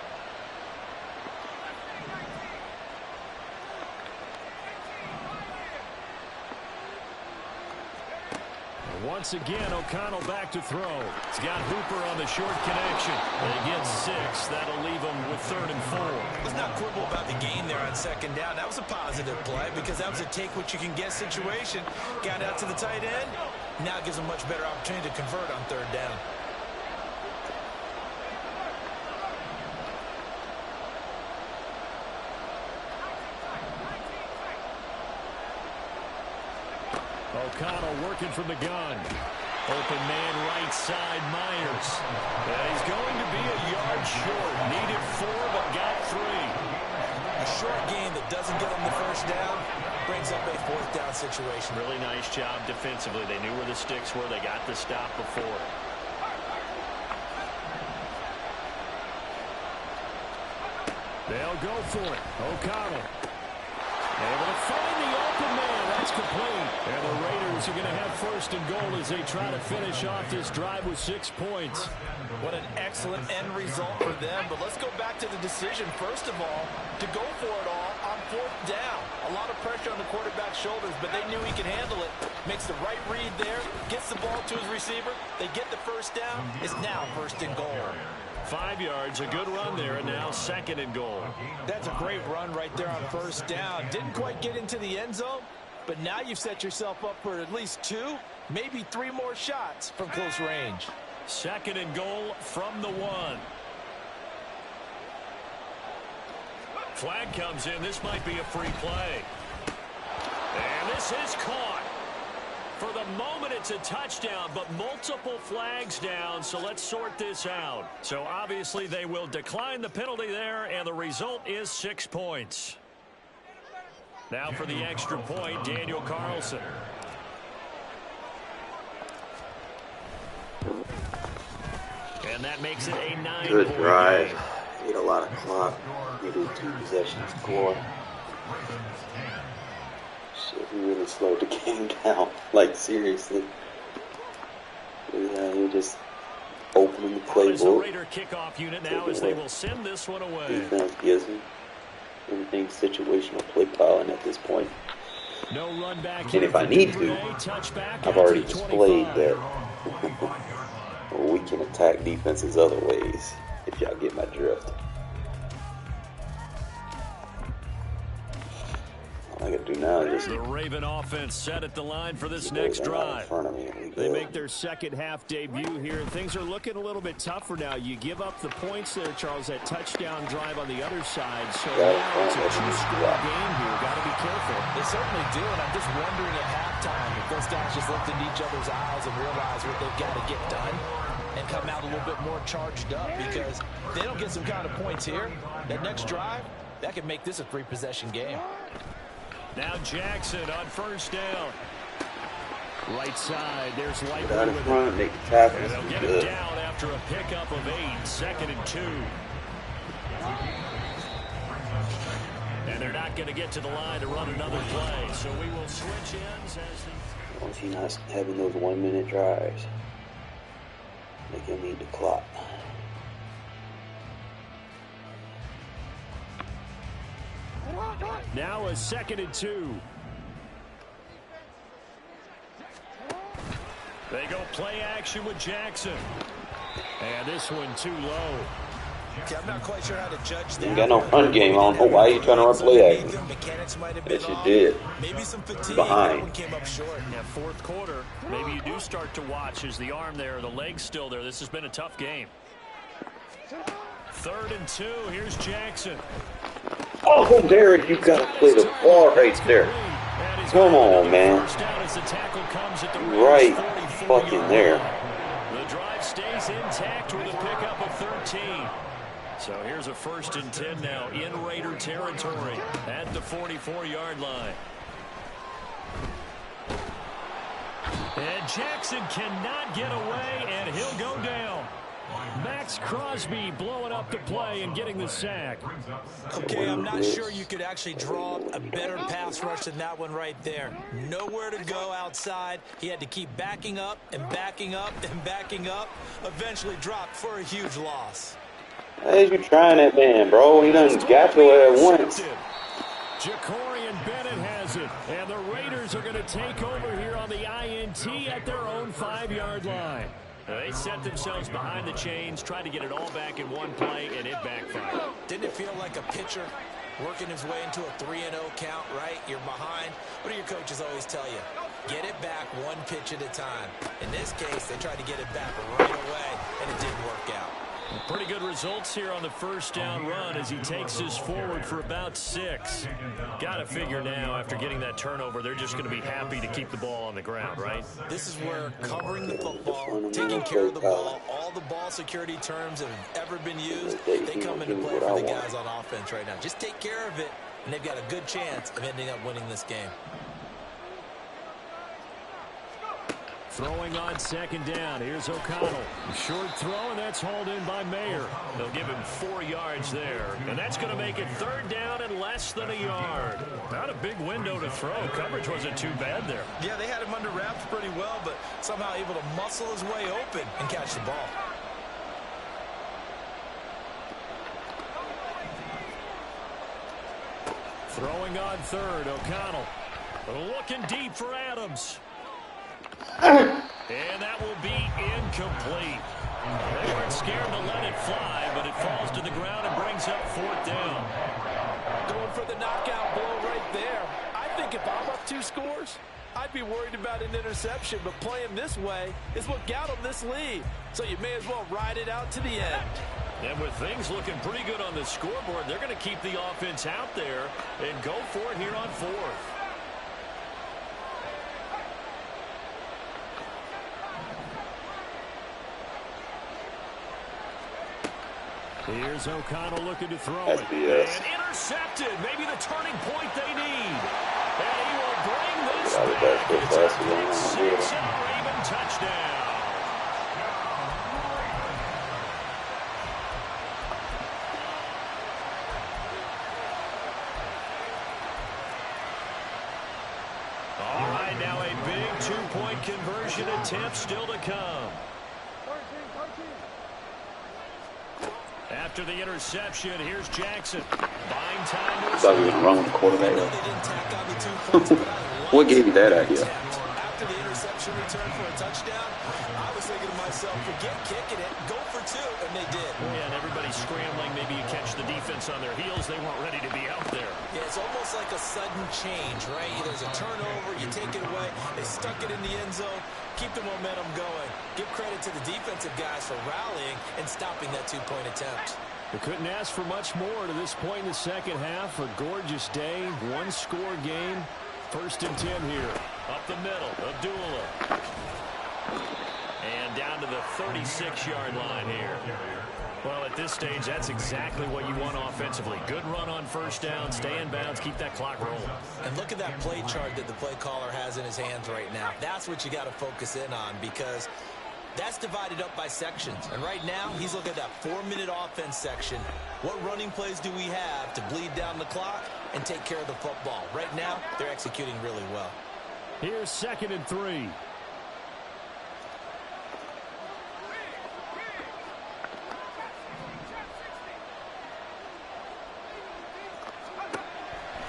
Once again, O'Connell back to throw. He's got Hooper on the short connection. They get 6. That'll leave them with 3rd and 4. Let's not quibble about the gain there on second down. That was a positive play because that was a take-what-you-can-get situation. Got out to the tight end. Now it gives them much better opportunity to convert on 3rd down. O'Connell working from the gun. Open man right side, Myers. And he's going to be a yard short. Needed 4, but got 3. A short gain that doesn't get them the first down brings up a 4th down situation. Really nice job defensively. They knew where the sticks were. They got the stop before. They'll go for it. O'Connell. Able to find the open man. That's complete. And the Raiders are going to have 1st and goal as they try to finish off this drive with 6 points. What an excellent end result for them. But let's go back to the decision, first of all, to go for it all on 4th down. A lot of pressure on the quarterback's shoulders, but they knew he could handle it. Makes the right read there, gets the ball to his receiver. They get the first down. It's now 1st and goal. 5 yards, a good run there, and now 2nd and goal. That's a great run right there on 1st down. Didn't quite get into the end zone, but now you've set yourself up for at least 2, maybe 3 more shots from close range. 2nd and goal from the 1. Flag comes in. This might be a free play. And this is caught. For the moment, it's a touchdown, but multiple flags down, so let's sort this out. So obviously they will decline the penalty there, and the result is 6 points. Now for the extra point, Daniel Carlson. And that makes it a 9-point Good drive. game. Need a lot of clock. Needed 2 possessions score. Shit, we really slowed the game down. Like, seriously. Yeah, you're just opening the Well, it's the playbook. Raider kickoff unit now as they will send this one away. Defense gives him everything situational play calling at this point. No run back. And if I need to, I've already displayed that we can attack defenses other ways, if y'all get my drift. All I gotta do now is just The Raven offense set at the line for this next drive. in front of me. They make their second half debut here, and things are looking a little bit tougher now. You give up the points there, Charles, that touchdown drive on the other side. So now it's a two-score game here. Got to be careful. They certainly do, and I'm just wondering at halftime if those guys just looked into each other's eyes and realize what they've got to get done and come out a little bit more charged up, because if they don't get some kind of points here, that next drive, that could make this a three-possession game. Now Jackson on first down. Right side, there's Get out Lightweight in with front, make the tackles. And they'll get Good. it down after a pickup of 8, 2nd and 2. And they're not going to get to the line to run another play, so we will switch ends as the... Once you're not having those 1-minute drives, make him eat the clock. Now a 2nd and 2. They go play action with Jackson. And this one too low. Okay, I'm not quite sure how to judge that. You ain't got no run game. I don't know why you trying to run play action. Mechanics might have Yes, been you off. did. Maybe some fatigue. Behind. That one came up short. Yeah, fourth quarter, maybe you do start to watch. Is the arm there, the leg's still there? This has been a tough game. 3rd and 2, here's Jackson. Oh, Derek, you got to play the ball right there. Come on, man. First down as the tackle comes at the Right 44 fucking yard there. line. The drive stays intact with a pickup of 13. So here's a 1st and 10 now in Raider territory at the 44-yard line. And Jackson cannot get away, and he'll go down. Max Crosby blowing up the play and getting the sack. Okay, I'm not sure you could actually draw up a better pass rush than that one right there. Nowhere to go outside. He had to keep backing up and backing up and backing up. Eventually dropped for a huge loss. Hey, you trying that man, bro? He done got your ass once. Jacorian Bennett has it, and the Raiders are going to take over here on the INT at their own 5-yard line. They set themselves behind the chains, tried to get it all back in one play, and it backfired. Didn't it feel like a pitcher working his way into a 3-0 count, right? You're behind. What do your coaches always tell you? Get it back one pitch at a time. In this case, they tried to get it back right away, and it didn't work out. Pretty good results here on the first down run as he takes this forward for about 6. Got to figure now, after getting that turnover, they're just going to be happy to keep the ball on the ground, right? This is where covering the football, taking care of the ball, all the ball security terms that have ever been used, they come into play for the guys on offense right now. Just take care of it, and they've got a good chance of ending up winning this game. Throwing on 2nd down. Here's O'Connell. Short throw, and that's hauled in by Mayer. They'll give him 4 yards there, and that's going to make it 3rd down and less than a yard. Not a big window to throw. Coverage wasn't too bad there. Yeah, they had him under wraps pretty well, but somehow able to muscle his way open and catch the ball. Throwing on 3rd, O'Connell. Looking deep for Adams. And that will be incomplete. They weren't scared to let it fly, but it falls to the ground and brings up 4th down. Going for the knockout blow right there. I think if I'm up 2 scores, I'd be worried about an interception, but playing this way is what got them this lead. So you may as well ride it out to the end. And with things looking pretty good on the scoreboard, they're going to keep the offense out there and go for it here on 4th. Here's O'Connell looking to throw That's it. BS. And intercepted. Maybe the turning point they need. And he will bring this Got it back. back It's so a fast, he pick don't wanna do 6 it. and a Raven touchdown. Point conversion attempt still to come. After the interception, here's Jackson. Buying time. I thought he was wrong with the quarterback. What gave you that idea? After the interception return for a touchdown, I was thinking to myself, forget kicking it, go for two, and they did. Yeah, and everybody's scrambling. Maybe you catch the defense on their heels. They weren't ready to be out there. Yeah, it's almost like a sudden change, right? There's a turnover, you take it away, they stuck it in the end zone, keep the momentum going. Give credit to the defensive guys for rallying and stopping that two-point attempt. They couldn't ask for much more to this point in the second half. A gorgeous day, one-score game. 1st and 10 here. Up the middle, Abdullah. And down to the 36-yard line here. Well, at this stage, that's exactly what you want offensively. Good run on 1st down, stay in bounds, keep that clock rolling. And look at that play chart that the play caller has in his hands right now. That's what you got to focus in on, because that's divided up by sections. And right now, he's looking at that 4-minute offense section. What running plays do we have to bleed down the clock and take care of the football? Right now, they're executing really well. Here's 2nd and 3.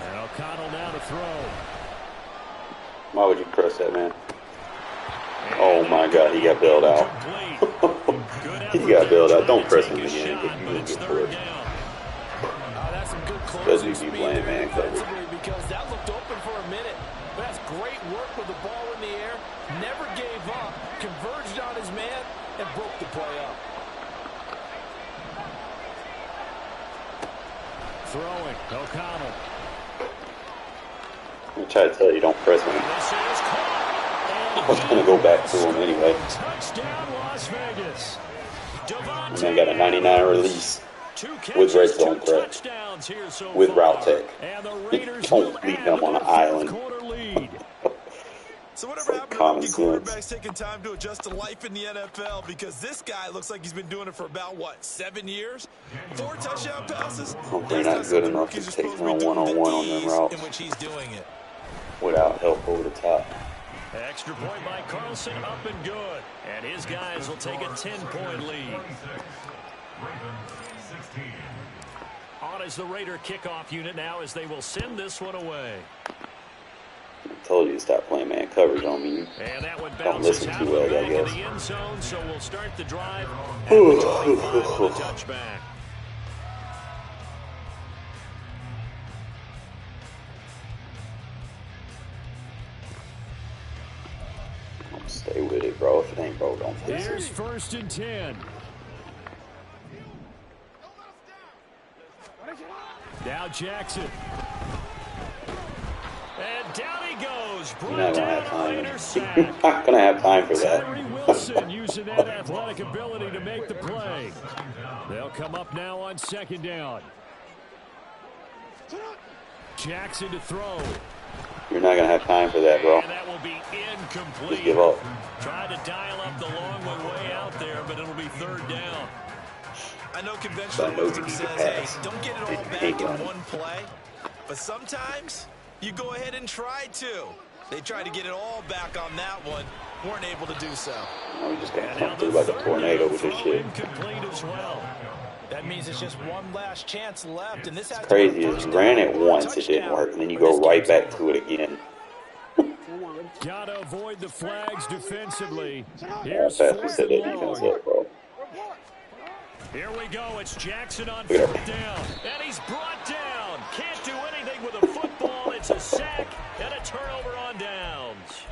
And O'Connell now to throw. Why would you press that, man? Oh my God, he got bailed out. He got bailed out. Don't press him again. If you didn't get pushed. That's some good Especially if you playing man coverage. Because that looked open for a minute. But that's great work with the ball in the air. Never gave up. Converged on his man and broke the play up. Throwing. O'Connell. I'm trying to tell you, don't press him. I was going to go back to him anyway. Touchdown, Las Vegas. And I got a 99 release with red zone prep, with route tech. Don't leave him on an island. So whatever happened to rookie quarterbacks taking time to adjust to life in the NFL, because this guy looks like he's been doing it for about, 7 years? 4 touchdown passes? They're not good enough to take him one-on-one on them routes in which he's doing it. without help over the top. Extra point by Carlson, up and good. And his guys will take a 10-point lead. On is the Raider kickoff unit now, as they will send this one away. I told you to stop playing man coverage on me. And that one Don't bounces listen too well, I in guess. the end zone, so we'll start the drive at the 25 with a touchback. Stay with it, bro. If it ain't broke, don't fix Here's it. 1st and 10. Now Jackson. And down he goes. You're not gonna have time. Raider sack. You're not gonna have time for that. Tyree Wilson using that athletic ability to make the play. They'll come up now on 2nd down. Jackson to throw. You're not gonna have time for that, bro. And that will be incomplete. Just give up. Tried to dial up the long one way out there, but it'll be 3rd down. I know conventional I know wisdom you says, need to hey, pass. don't get it all back in one play. But sometimes you go ahead and try to. They tried to get it all back on that one. Weren't able to do so. We just got to come through like a tornado with this shit. Incomplete as well. That means it's just one last chance left, and this has Crazy to is you ran it once, it didn't work, and then you go right back to it again. Gotta avoid the flags defensively. How Here's fast we 4th set that and defense long. up, bro. Here we go. It's Jackson on Look at 4th down. And he's brought down. Can't do anything with a football. It's a sack and a turnover on downs.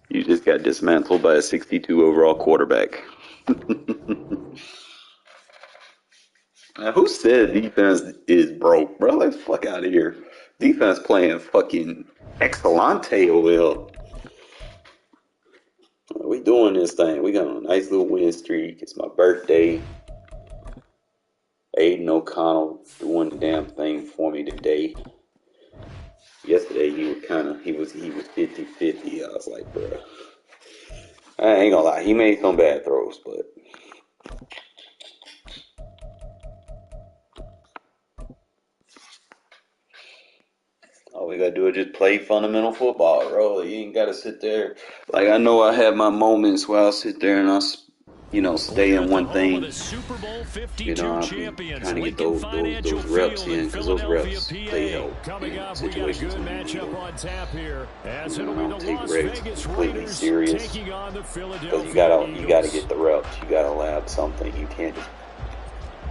You just got dismantled by a 62 overall quarterback. Now, who said defense is broke, bro? Let's fuck out of here. Defense playing fucking excellente over here. We doing this thing. We got a nice little win streak. It's my birthday. Aiden O'Connell doing the damn thing for me today. Yesterday he was 50-50. I was like, bro. I ain't gonna lie, he made some bad throws, but All we gotta do is just play fundamental football, bro. You ain't gotta sit there. Like, I know I have my moments where I'll sit there and I'll, stay in one thing. I'll be trying to get those reps in, because those reps, they help in situations when you need them. I don't take reps completely serious, because you gotta get the reps. You gotta lab something. You can't just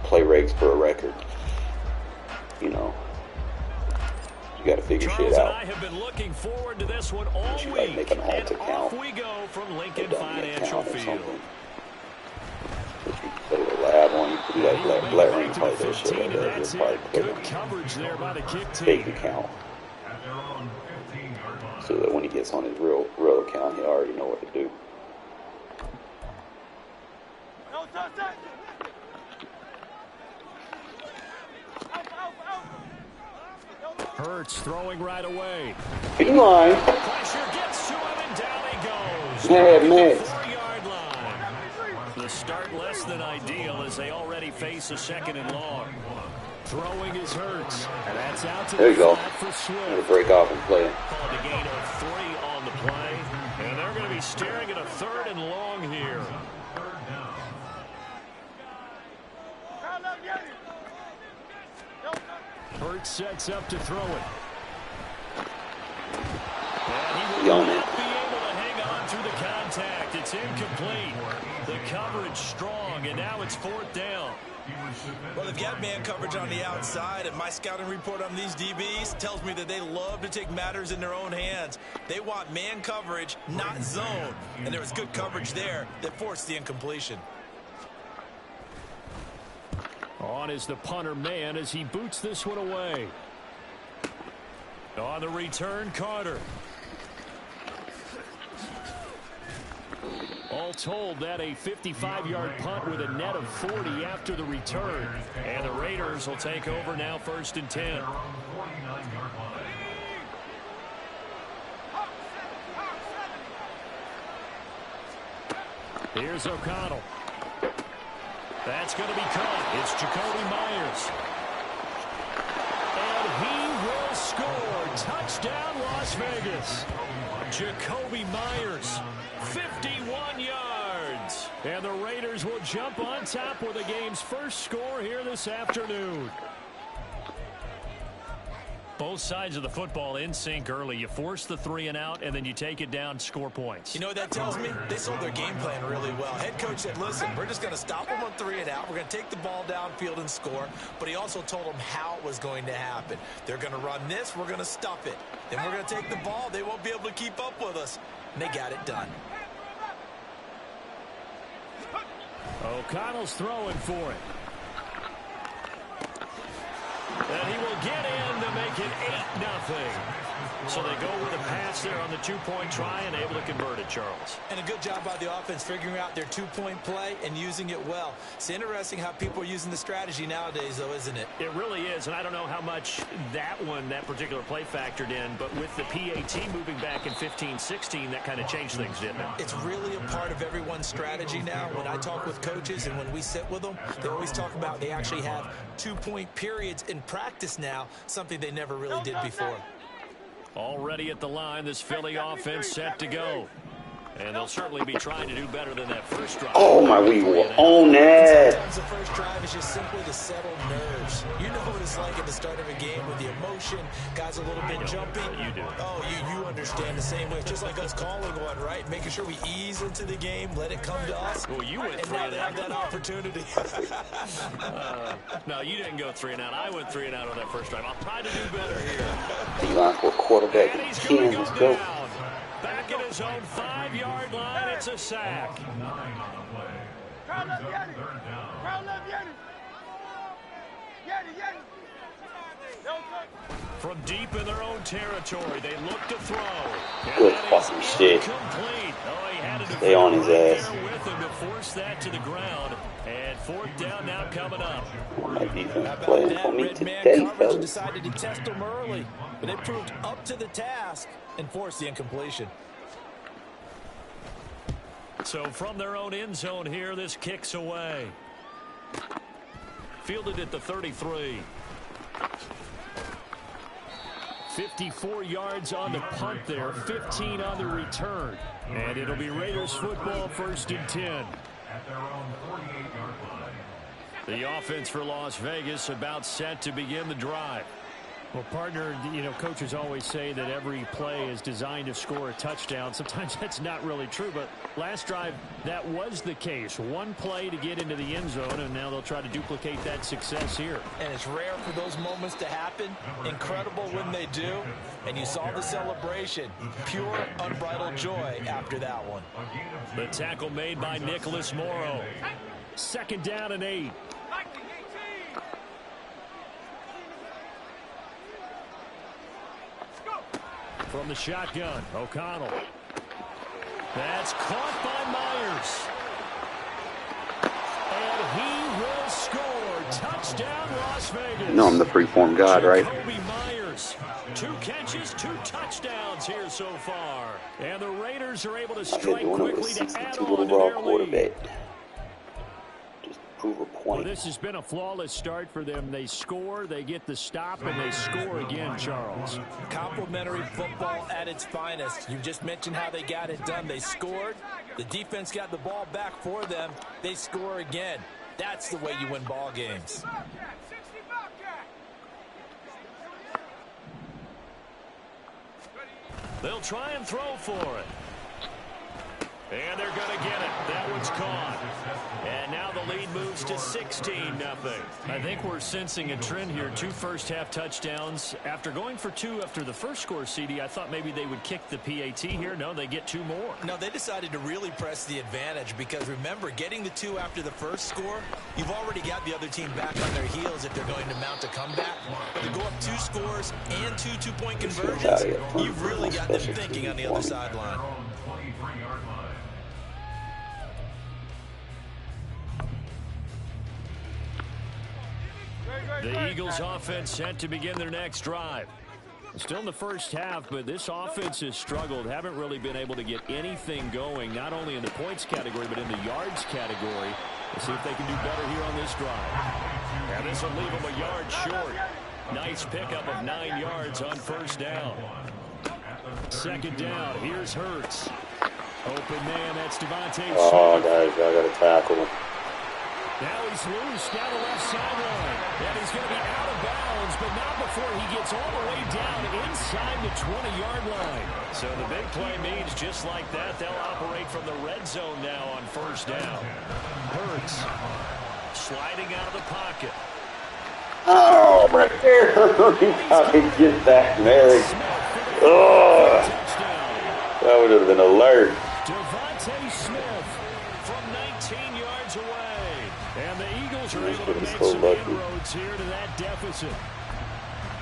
play regs for a record. You gotta figure shit out. I have been looking forward to this one all you week. make an alt account. We go from Lincoln Financial Field. Put a lab on, you put that black ring, play that shit like that. Just probably good coverage there by the kick team. Fake account. So that when he gets on his real account, he already know what to do. Hurts throwing right away. Beeline. Pressure gets to him and down he goes. Mad. 4-yard line. The start less than ideal as they already face a 2nd and long. Throwing is Hurts. And that's out to there you go. For Swift. Gonna break off and play it. Called a gain of 3 on the play. And they're going to be staring at a 3rd and long here. Hurts sets up to throw it. And he will not be able to hang on through the contact. It's incomplete. The coverage strong, and now it's 4th down. Well, they've got man coverage on the outside, and my scouting report on these DBs tells me that they love to take matters in their own hands. They want man coverage, not zone. And there was good coverage there that forced the incompletion. On is the punter man as he boots this one away. On the return, Carter. All told, that a 55-yard punt with a net of 40 after the return. And the Raiders will take over now, 1st and 10. Here's O'Connell. That's going to be caught. It's Jacoby Myers. And he will score. Touchdown, Las Vegas. Jacoby Myers, 51 yards. And the Raiders will jump on top with the game's first score here this afternoon. Both sides of the football in sync early. You force the 3 and out, and then you take it down, score points. You know what that tells me? They sold their game plan really well. Head coach said, listen, we're just going to stop them on 3 and out. We're going to take the ball downfield and score. But he also told them how it was going to happen. They're going to run this. We're going to stop it. Then we're going to take the ball. They won't be able to keep up with us. And they got it done. O'Connell's throwing for it. And he will get in to make it 8-0. So they go with a pass there on the 2-point try and able to convert it, Charles. And a good job by the offense figuring out their 2-point play and using it well. It's interesting how people are using the strategy nowadays, though, isn't it? It really is, and I don't know how much that particular play factored in, but with the PAT moving back in 15-16, that kind of changed things, didn't it? It's really a part of everyone's strategy now. When I talk with coaches and when we sit with them, they always talk about they actually have 2-point periods in practice now, something they never really did before. Already at the line, this Philly offense set to go. And they'll certainly be trying to do better than that first drive. Oh, my, we were on that. Sometimes the first drive is just simply to settle nerves. You know what it's like at the start of a game with the emotion. Guys a little bit jumpy. You do. Oh, you understand the same way. It's just like us calling one, right? Making sure we ease into the game, let it come to us. Well, you went and 3 now and they out. have that opportunity. No, you didn't go 3 and out. I went 3 and out on that first drive. I'll try to do better here. Elon for quarterback. And he's Let's go. down. Back at his own 5-yard line, it's a sack. From deep in their own territory, they look to throw. Good fucking shit. Stay on his ass. With him to force that to the ground. And 4th down now coming up. My defense playing for me today, fellas. Decided to test them early, but they proved up to the task and forced the incompletion. So from their own end zone here, this kicks away. Fielded at the 33. 54 yards on the punt there, 15 on the return. And it'll be Raiders football, 1st and 10. At their own 48-yard line. The offense for Las Vegas about set to begin the drive. Well, partner, you know, coaches always say that every play is designed to score a touchdown. Sometimes that's not really true, but last drive, that was the case. One play to get into the end zone, and now they'll try to duplicate that success here. And it's rare for those moments to happen. Incredible when they do. And you saw the celebration. Pure, unbridled joy after that one. The tackle made by Nicholas Morrow. 2nd down and 8. From the shotgun, O'Connell. That's caught by Myers. And he will score. Touchdown, Las Vegas. You know I'm the freeform god, right? Jacoby Myers. 2 catches, 2 touchdowns here so far. And the Raiders are able to strike quickly to add on to their lead. Just prove a point. Well, this has been a flawless start for them. They score, they get the stop, and they score again, Charles. Complimentary football at its finest. You just mentioned how they got it done. They scored. The defense got the ball back for them. They score again. That's the way you win ball games. They'll try and throw for it. And they're going to get it. That one's caught. And now the lead moves to 16-0. I think we're sensing a trend here. 2 first-half touchdowns. After going for 2 after the first score, CD, I thought maybe they would kick the PAT here. No, they get 2 more. No, they decided to really press the advantage because, remember, getting the 2 after the first score, you've already got the other team back on their heels if they're going to mount a comeback. But to go up 2 scores and 2 two-point conversions, you've really got them thinking on the other sideline. The Eagles offense set to begin their next drive. Still in the first half, but this offense has struggled. Haven't really been able to get anything going, not only in the points category, but in the yards category. Let's see if they can do better here on this drive. And this will leave them a yard short. Nice pickup of 9 yards on 1st down. 2nd down, here's Hurts. Open man, that's Devontae Smith. Oh, guys, I got to tackle. Now he's loose down the left sideline. And he's going to be out of bounds, but not before he gets all the way down inside the 20-yard line. So the big play means just like that, they'll operate from the red zone now on 1st down. Hurts sliding out of the pocket. Oh, right there. How to get that, Mary. Oh, that would have been alert. Devontae Smith from 19 yards away. And the Eagles are able to make some inroads here to that deficit.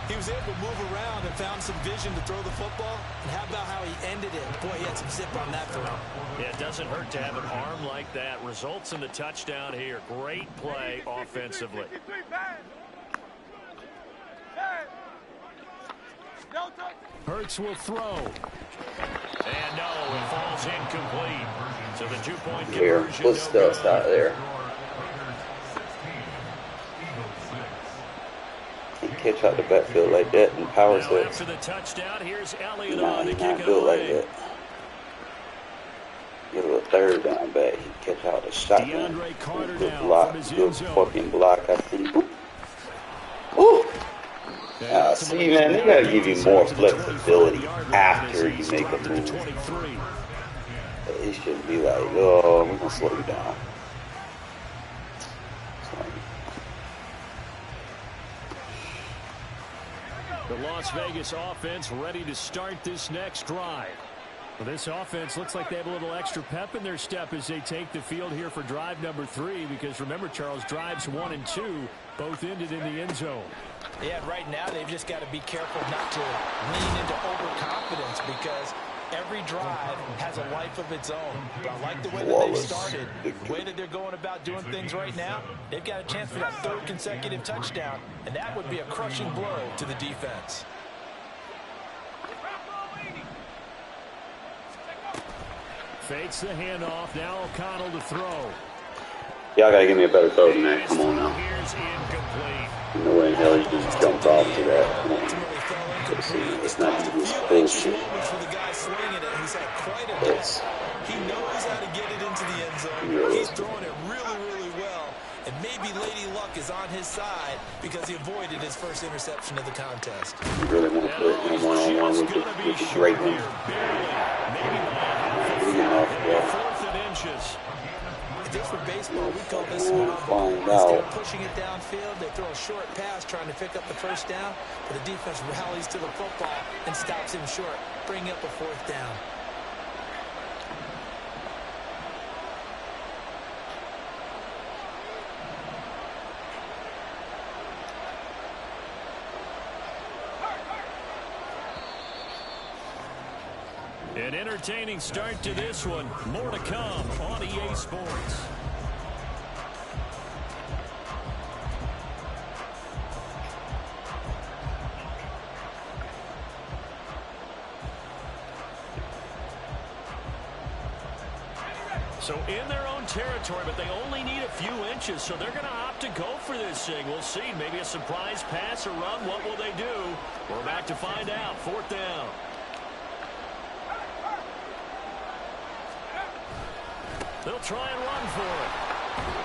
He was able to move around and found some vision to throw the football. And how about how he ended it? Boy, he had some zip on that throw. Yeah, it doesn't hurt to have an arm like that. Results in the touchdown here. Great play offensively. Hurts will throw. And no, it falls incomplete. So the 2-point Here, conversion. put stuff out there. Can't catch out the backfield like that in power Now sets. after the touchdown, here's Elliott Nah, on to he's kick not it built like away. that. Get a 3rd down back. He catch out the shotgun. DeAndre Carter Good down block. from his Good end zone. fucking block. I see. Ooh. See, man, they gotta give you more flexibility after you make a move. It shouldn't be like, oh, we're gonna slow you down. The Las Vegas offense ready to start this next drive. Well, this offense looks like they have a little extra pep in their step as they take the field here for drive number 3, because remember, Charles, drives 1 and 2 both ended in the end zone. Yeah, right now they've just got to be careful not to lean into overconfidence because every drive has a life of its own. But I like the way that they've started, the way that they're going about doing things right now. They've got a chance for that 3rd consecutive touchdown, and that would be a crushing blow to the defense. Fakes the handoff. Now O'Connell to throw. Y'all gotta give me a better throw than that. Come on now. Here's incomplete. No way in hell he just jumped off to that. Come on. Ultimately fell incomplete. Let's not do this few bullshit. moments for the guy swinging it. He's had quite a Yes. day. He knows how to get it into the end zone. Yeah. He's throwing it really, really well. And maybe Lady Luck is on his side because he avoided his first interception of the contest. You really want to put him one-on-one with the great one. Big enough, bro. If this were baseball, we call this one. Find Instead out. of pushing it downfield, they throw a short pass trying to pick up the first down, but the defense rallies to the football and stops him short, bringing up a fourth down. An entertaining start to this one. More to come on EA Sports. So in their own territory, but they only need a few inches, so they're going to opt to go for this thing. We'll see. Maybe a surprise pass or run. What will they do? We're back to find out. Fourth down. They'll try and run for it.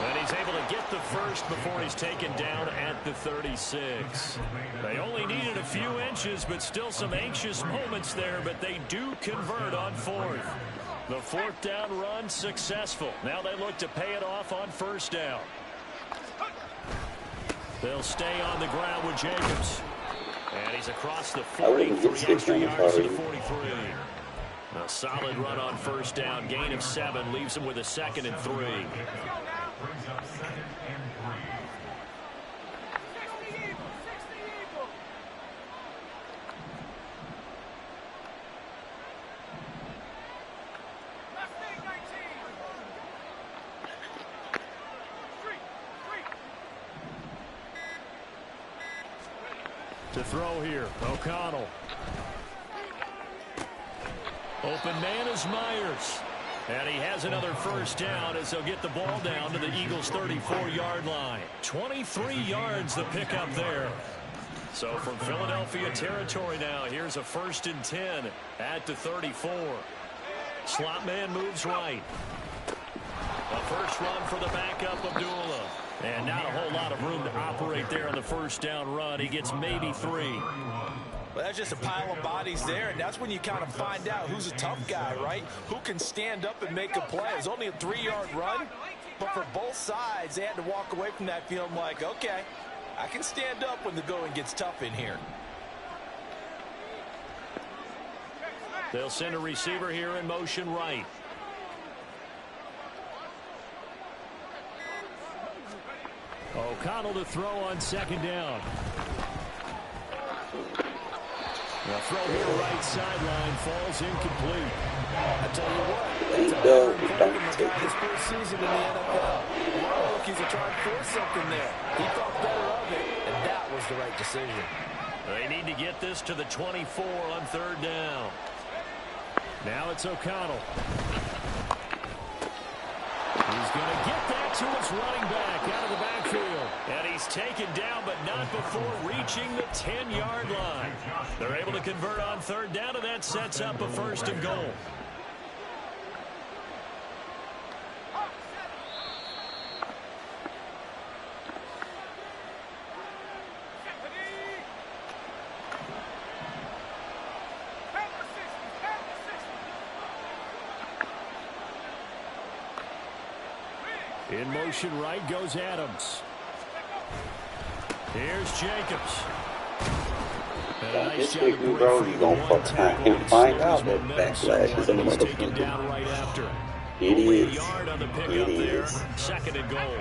And he's able to get the first before he's taken down at the 36. They only needed a few inches, but still some anxious moments there, but they do convert on fourth. The fourth down run successful. Now they look to pay it off on first down. They'll stay on the ground with Jacobs. And he's across the 40, 3 extra yards to the 43. A solid run on first down. Gain of 7 leaves him with a 2nd and 3. Brings up 2nd and 3. To throw here, O'Connell. Open man is Myers. And he has another first down as they'll get the ball down to the Eagles' 34-yard line. 23 yards the pickup there. So from Philadelphia territory now, here's a 1st and 10 at the 34. Slot man moves right. A first run for the backup, Abdullah. And not a whole lot of room to operate there on the first down run. He gets maybe 3. Well, that's just a pile of bodies there, and that's when you kind of find out who's a tough guy, right? Who can stand up and make a play. It's only a 3-yard run, but for both sides, they had to walk away from that feeling like, okay, I can stand up when the going gets tough in here. They'll send a receiver here in motion right. O'Connell to throw on 2nd down. The throw here right sideline falls incomplete. I tell you what, that's a better play from the guy his first season in the NFL. A lot of rookies are trying to force something there. He thought better of it, and that was the right decision. They need to get this to the 24 on 3rd down. Now it's O'Connell. He's going to get that to his running back out of the backfield. And he's taken down, but not before reaching the 10-yard line. They're able to convert on 3rd down, and that sets up a 1st and goal. In motion right goes Adams. Here's Jacobs. This big new bro, you gonna fuck time and find out that backlash is a motherfucker. Right after. It is. Yard on the pickup It there. is. 2nd and goal.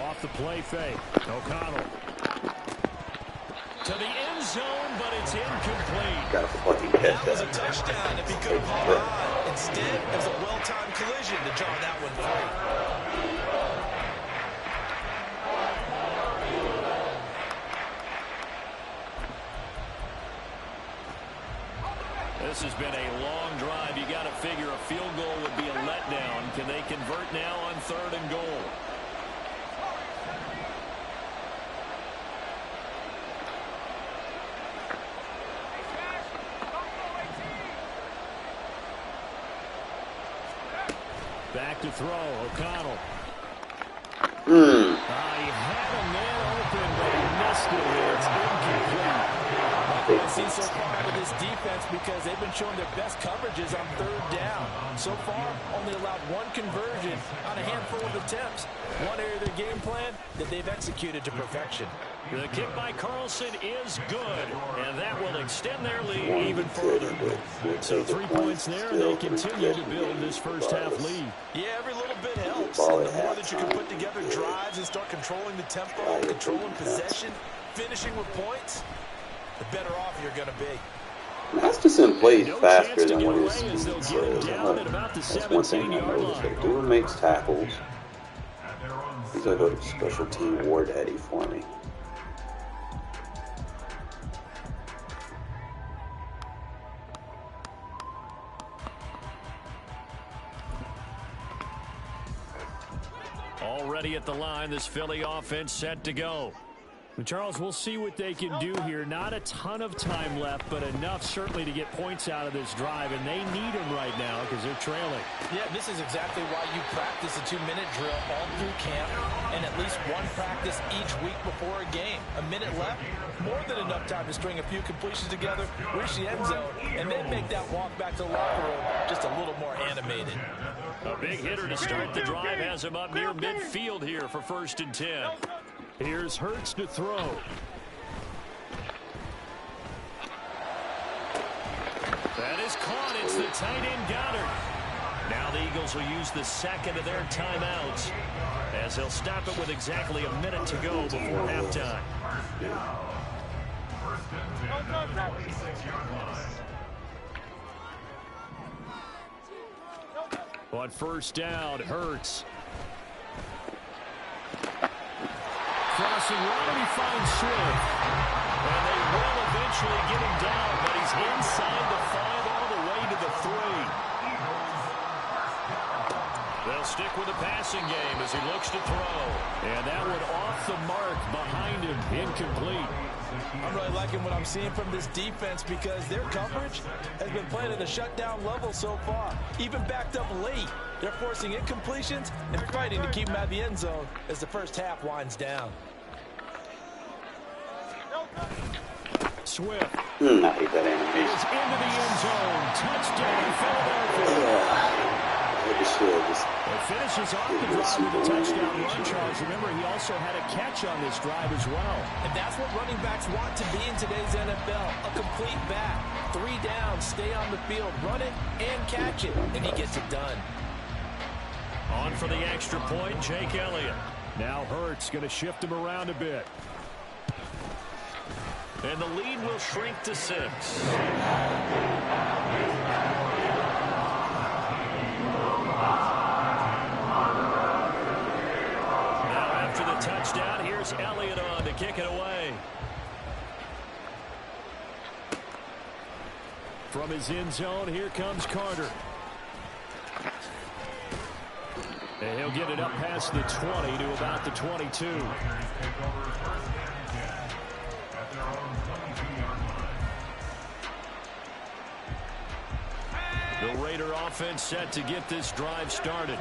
Off the play fake. O'Connell. To the end zone, but it's incomplete. Gotta fucking catch That was a that. touchdown if he could have hung on. Instead, it was a well-timed collision to draw that one free. this has been a long drive. You got to figure a field goal would be a letdown. Can they convert now on 3rd and goal? Back to throw, O'Connell. He had a man open, but he missed it. It's incomplete. I've seen so far out of this defense because they've been showing their best coverages on 3rd down. So far, only allowed 1 conversion on a handful of attempts. One area of their game plan that they've executed to perfection. The kick by Carlson is good, and that will extend their lead even further. So 3 points there, and they continue to build this first half lead. Yeah, every little bit helps. And the more that you can put together drives and start controlling the tempo, controlling possession, finishing with points, the better off you're going to be. Masterson plays faster than what his speed speed says. That's one thing I noticed. That dude makes tackles. He's like a special team war daddy for me. Already at the line, this Philly offense set to go. Charles, we'll see what they can do here. Not a ton of time left, but enough certainly to get points out of this drive, and they need them right now because they're trailing. Yeah, this is exactly why you practice a 2-minute drill all through camp and at least one practice each week before a game. A minute left, more than enough time to string a few completions together, reach the end zone, and then make that walk back to the locker room just a little more animated. A big hitter to start the drive has him up near midfield here for 1st and 10. Here's Hurts to throw. That is caught. It's the tight end Goddard. Now the Eagles will use the second of their timeouts as they'll stop it with exactly a minute to go before halftime. On 1st down, Hurts. Crossing right, and he finds Swift. And they will eventually get him down, but he's inside the 5 all the way to the 3. They'll stick with the passing game as he looks to throw. And that one off the mark behind him, incomplete. I'm really liking what I'm seeing from this defense because their coverage has been playing at a shutdown level so far. Even backed up late, they're forcing incompletions and fighting to keep them out of the end zone as the first half winds down. Swift. I hate that animation. It's into the end zone. Touchdown, Philadelphia. It finishes off the drive with a touchdown run, Charles. Remember, he also had a catch on this drive as well. And that's what running backs want to be in today's NFL. A complete back. 3 downs, stay on the field, run it, and catch it. And he gets it done. On for the extra point, Jake Elliott. Now Hurts going to shift him around a bit. And the lead will shrink to 6. Touchdown. Here's Elliott on to kick it away. From his end zone, here comes Carter. And he'll get it up past the 20 to about the 22. The Raider offense set to get this drive started.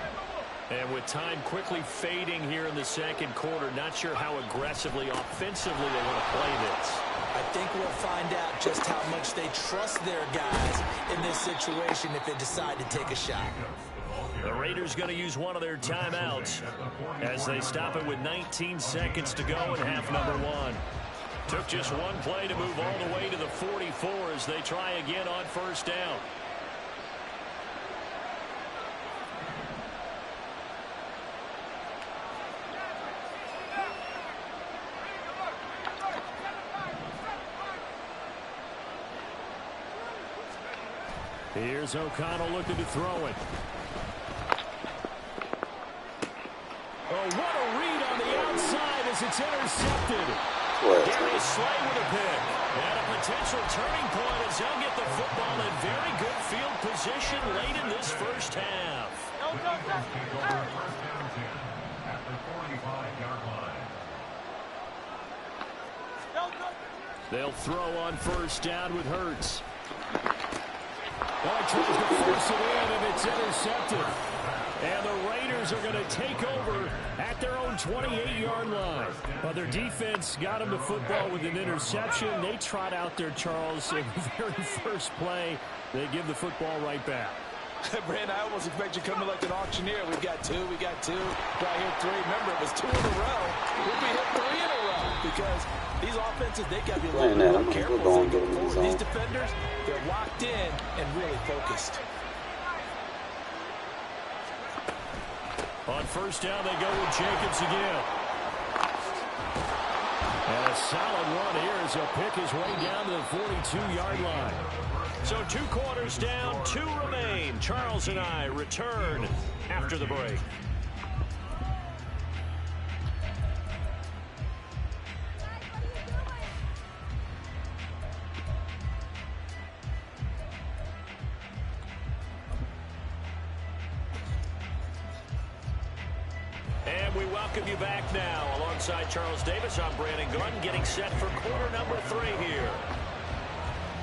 And with time quickly fading here in the second quarter, not sure how aggressively, offensively they want to play this. I think we'll find out just how much they trust their guys in this situation if they decide to take a shot. The Raiders going to use one of their timeouts as they stop it with 19 seconds to go in half number 1. Took just one play to move all the way to the 44 as they try again on 1st down. Here's O'Connell looking to throw it. Oh, what a read on the outside as it's intercepted. Darius Slay with a pick. And a potential turning point as they'll get the football in very good field position late in this first half. They'll throw on first down with Hurts. Oh, tries to force it in, and it's intercepted. And the Raiders are going to take over at their own 28-yard line. But their defense got them the football with an interception. They trot out there, Charles, in the very first play. They give the football right back. Brand, I almost expect you coming like an auctioneer. We got two, right here three. Remember, it was 2 in a row. We'll be hit 3 in a row because these offenses, they got to be a little bit more careful. These defenders, they're locked in and really focused. On first down, they go with Jacobs again. And a solid run here as he'll pick his way down to the 42-yard line. So 2 quarters down, 2 remain. Charles and I return after the break. And we welcome you back now. Alongside Charles Davis, I'm Brandon Gunn, getting set for quarter number 3 here.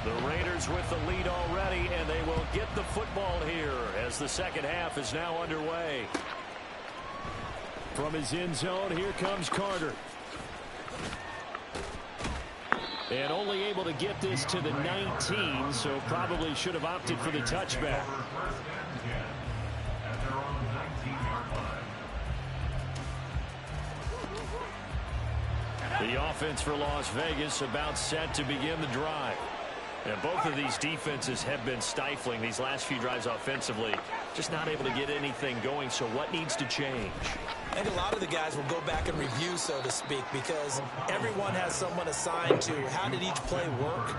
The Raiders with the lead already, and they will get the football here as the second half is now underway. From his end zone, here comes Carter. And only able to get this to the 19, so probably should have opted for the touchback. The offense for Las Vegas about set to begin the drive. And both of these defenses have been stifling these last few drives offensively. Just not able to get anything going, so what needs to change? I think a lot of the guys will go back and review, so to speak, because everyone has someone assigned to how did each play work.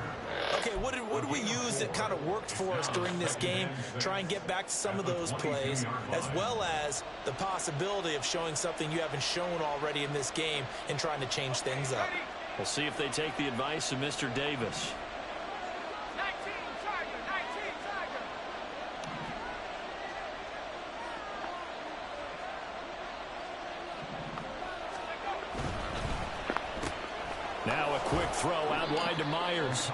Okay, what did we use that kind of worked for us during this game? Try and get back to some of those plays, as well as the possibility of showing something you haven't shown already in this game and trying to change things up. We'll see if they take the advice of Mr. Davis. Now a quick throw out wide to Myers.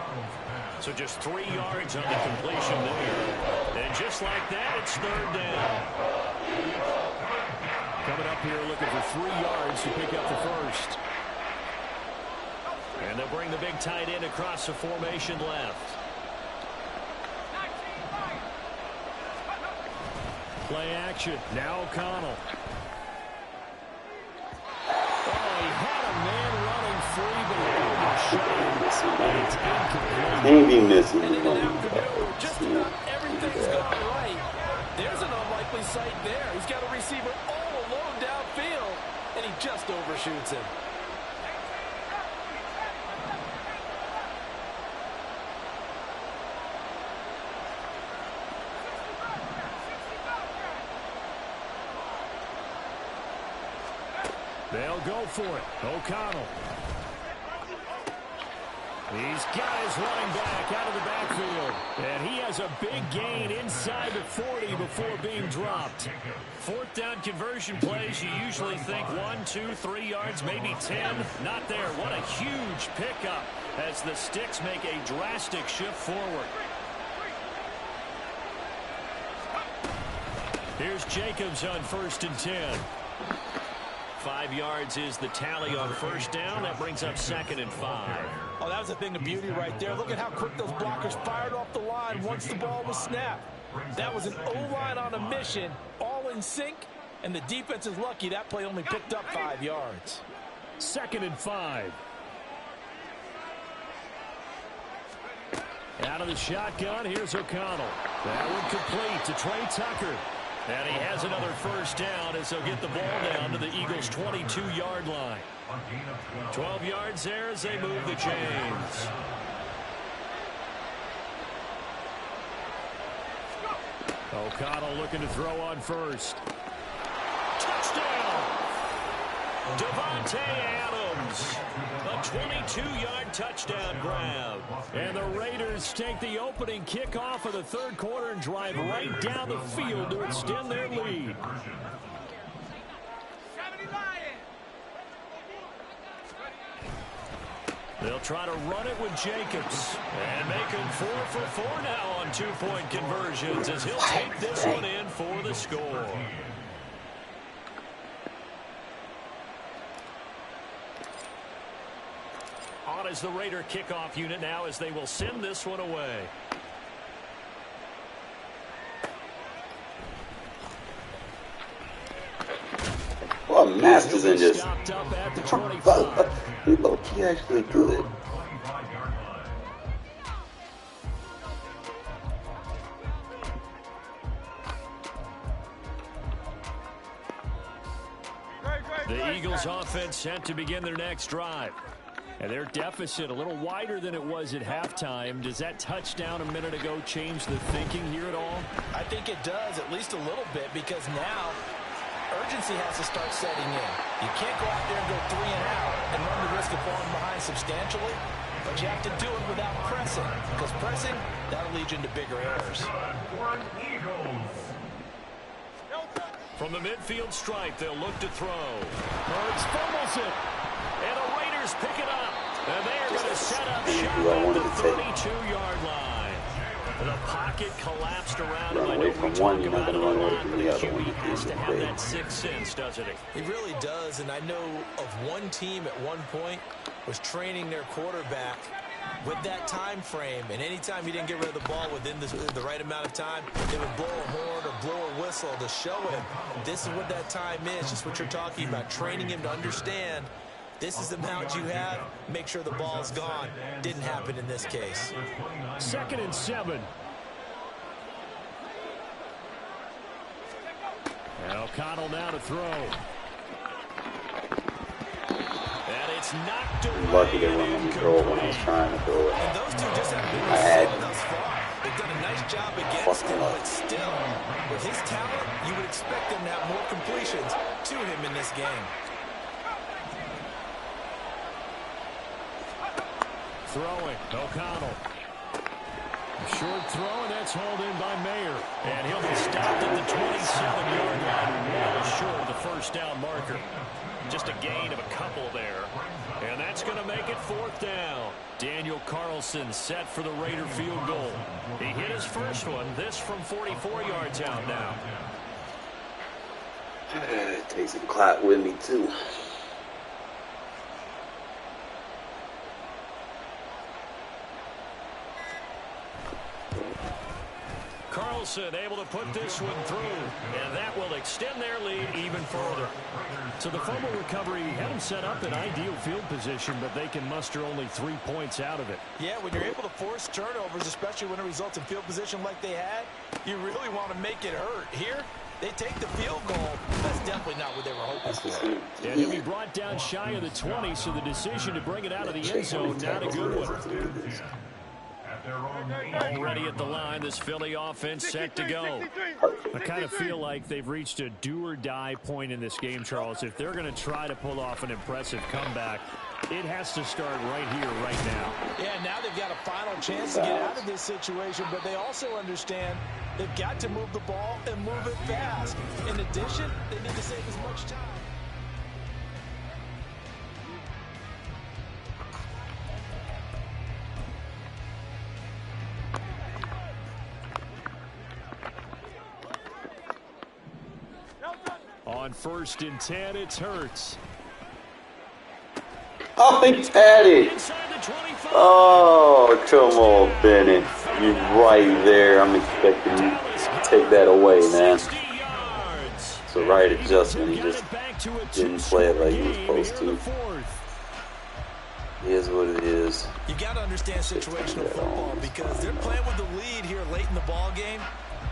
So just 3 yards on the completion there. And just like that, it's third down. Coming up here looking for 3 yards to pick up the first. And they'll bring the big tight end across the formation left. Play action. Now O'Connell. Oh, he had a man running free, but he it's incomplete. Can't be missing. Just about everything's gone right. There's an unlikely sight there. He's got a receiver all alone downfield, and he just overshoots him. They'll go for it. O'Connell. He's got his running back out of the backfield. And he has a big gain inside the 40 before being dropped. 4th down conversion plays, you usually think 1, 2, 3 yards, maybe 10. Not there. What a huge pickup as the Sticks make a drastic shift forward. Here's Jacobs on 1st and 10. 5 yards is the tally on first down. That brings up 2nd and 5. Oh, that was a thing of beauty right there. Look at how quick those blockers fired off the line once the ball was snapped. That was an O-line on a mission, all in sync, and the defense is lucky that play only picked up 5 yards. 2nd and 5. Out of the shotgun, here's O'Connell. That one complete to Trey Tucker. And he has another first down as they'll get the ball down to the Eagles' 22-yard line. 12 yards there as they move the chains. O'Connell looking to throw on first. Touchdown! Devontae Adams. A 22-yard touchdown grab. And the Raiders take the opening kickoff of the third quarter and drive right down the field to extend their lead. They'll try to run it with Jacobs. And making 4 for 4 now on two-point conversions as he'll take this one in for the score. On as the Raider kickoff unit now as they will send this one away. Well, Masters and just Stopped up at the 25. he low-key actually good. The Eagles offense set to begin their next drive. And their deficit a little wider than it was at halftime. Does that touchdown a minute ago change the thinking here at all? I think it does, at least a little bit, because now urgency has to start setting in. You can't go out there and go 3 and out and run the risk of falling behind substantially, but you have to do it without pressing, because pressing, that'll lead you into bigger errors. From the midfield stripe, they'll look to throw. Hurts fumbles it. And the Raiders pick it up. And they are going to set up shop who I at wanted the to take. 32-yard line. The pocket collapsed around him. Run I away know from we one, talk you're not about going it to a run away lot, from but the other QB one. has to have Great. that sixth sense, doesn't he? He really does, and I know of one team at one point was training their quarterback with that time frame, and anytime he didn't get rid of the ball within the right amount of time, they would blow a horn or blow a whistle to show him this is what that time is, just what you're talking about, training him to understand this is the amount you have, make sure the ball's gone. Didn't happen in this case. 2nd and 7. And O'Connell now to throw. And it's knocked away. Lucky they weren't let me throw it when I was trying to throw it. And those two just haven't been I had solid thus far. They've done a nice job against him, up. but still, with his talent, you would expect him to have more completions to him in this game. Throwing. O'Connell. Short throw, and that's hauled in by Mayer. And he'll be stopped at the 27-yard line, well short of the first down marker. Just a gain of a couple there. And that's going to make it 4th down. Daniel Carlson set for the Raider field goal. He hit his first one, this from 44 yards out now. Take some clout with me, too. Carlson able to put this one through, and that will extend their lead even further. So the fumble recovery had them set up in ideal field position, but they can muster only 3 points out of it. Yeah, when you're able to force turnovers, especially when it results in field position like they had, you really want to make it hurt. Here, they take the field goal. That's definitely not what they were hoping for. And he'll be brought down shy of the 20, so the decision to bring it out of the end zone, not a good one. Already at the line, this Philly offense set to go. I kind of feel like they've reached a do-or-die point in this game, Charles. If they're going to try to pull off an impressive comeback, it has to start right here, right now. Yeah, now they've got a final chance to get out of this situation, but they also understand they've got to move the ball and move it fast. In addition, they need to save as much time. On 1st and 10, it's Hurts. Oh, he had it. Inside the 25. Oh, come on, Bennett. You're right there. I'm expecting you to take that away, man. 60 yards. It's the right adjustment. He just didn't play it like he was supposed to. It is what it is. You got to understand situational football because they're playing with the lead here late in the ball game.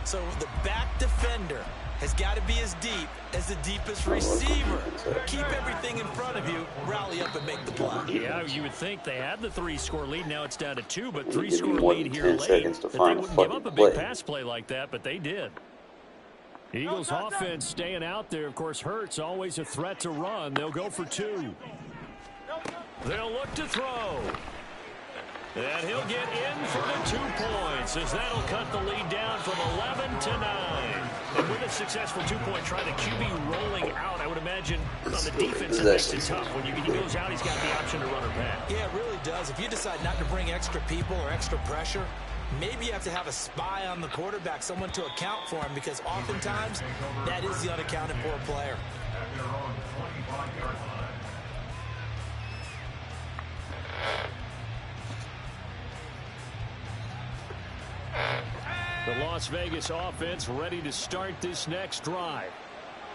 So the back defender has got to be as deep as the deepest receiver. Keep everything in front of you, rally up and make the block. Yeah, you would think they had the 3-score lead. Now it's down to 2, but 3-score lead here 10 late. seconds to That they find a wouldn't give fucking up a big play. pass play like that, but they did. Eagles offense staying out there. Of course, Hurts always a threat to run. They'll go for 2. They'll look to throw. And he'll get in for the 2 points, as that'll cut the lead down from 11 to 9. And with a successful 2-point try, the QB rolling out, I would imagine on the defense, it makes it tough. When he goes out, he's got the option to run or pass. Yeah, it really does. If you decide not to bring extra people or extra pressure, maybe you have to have a spy on the quarterback, someone to account for him, because oftentimes that is the unaccounted for player. At their own 25-yard line. The Las Vegas offense ready to start this next drive.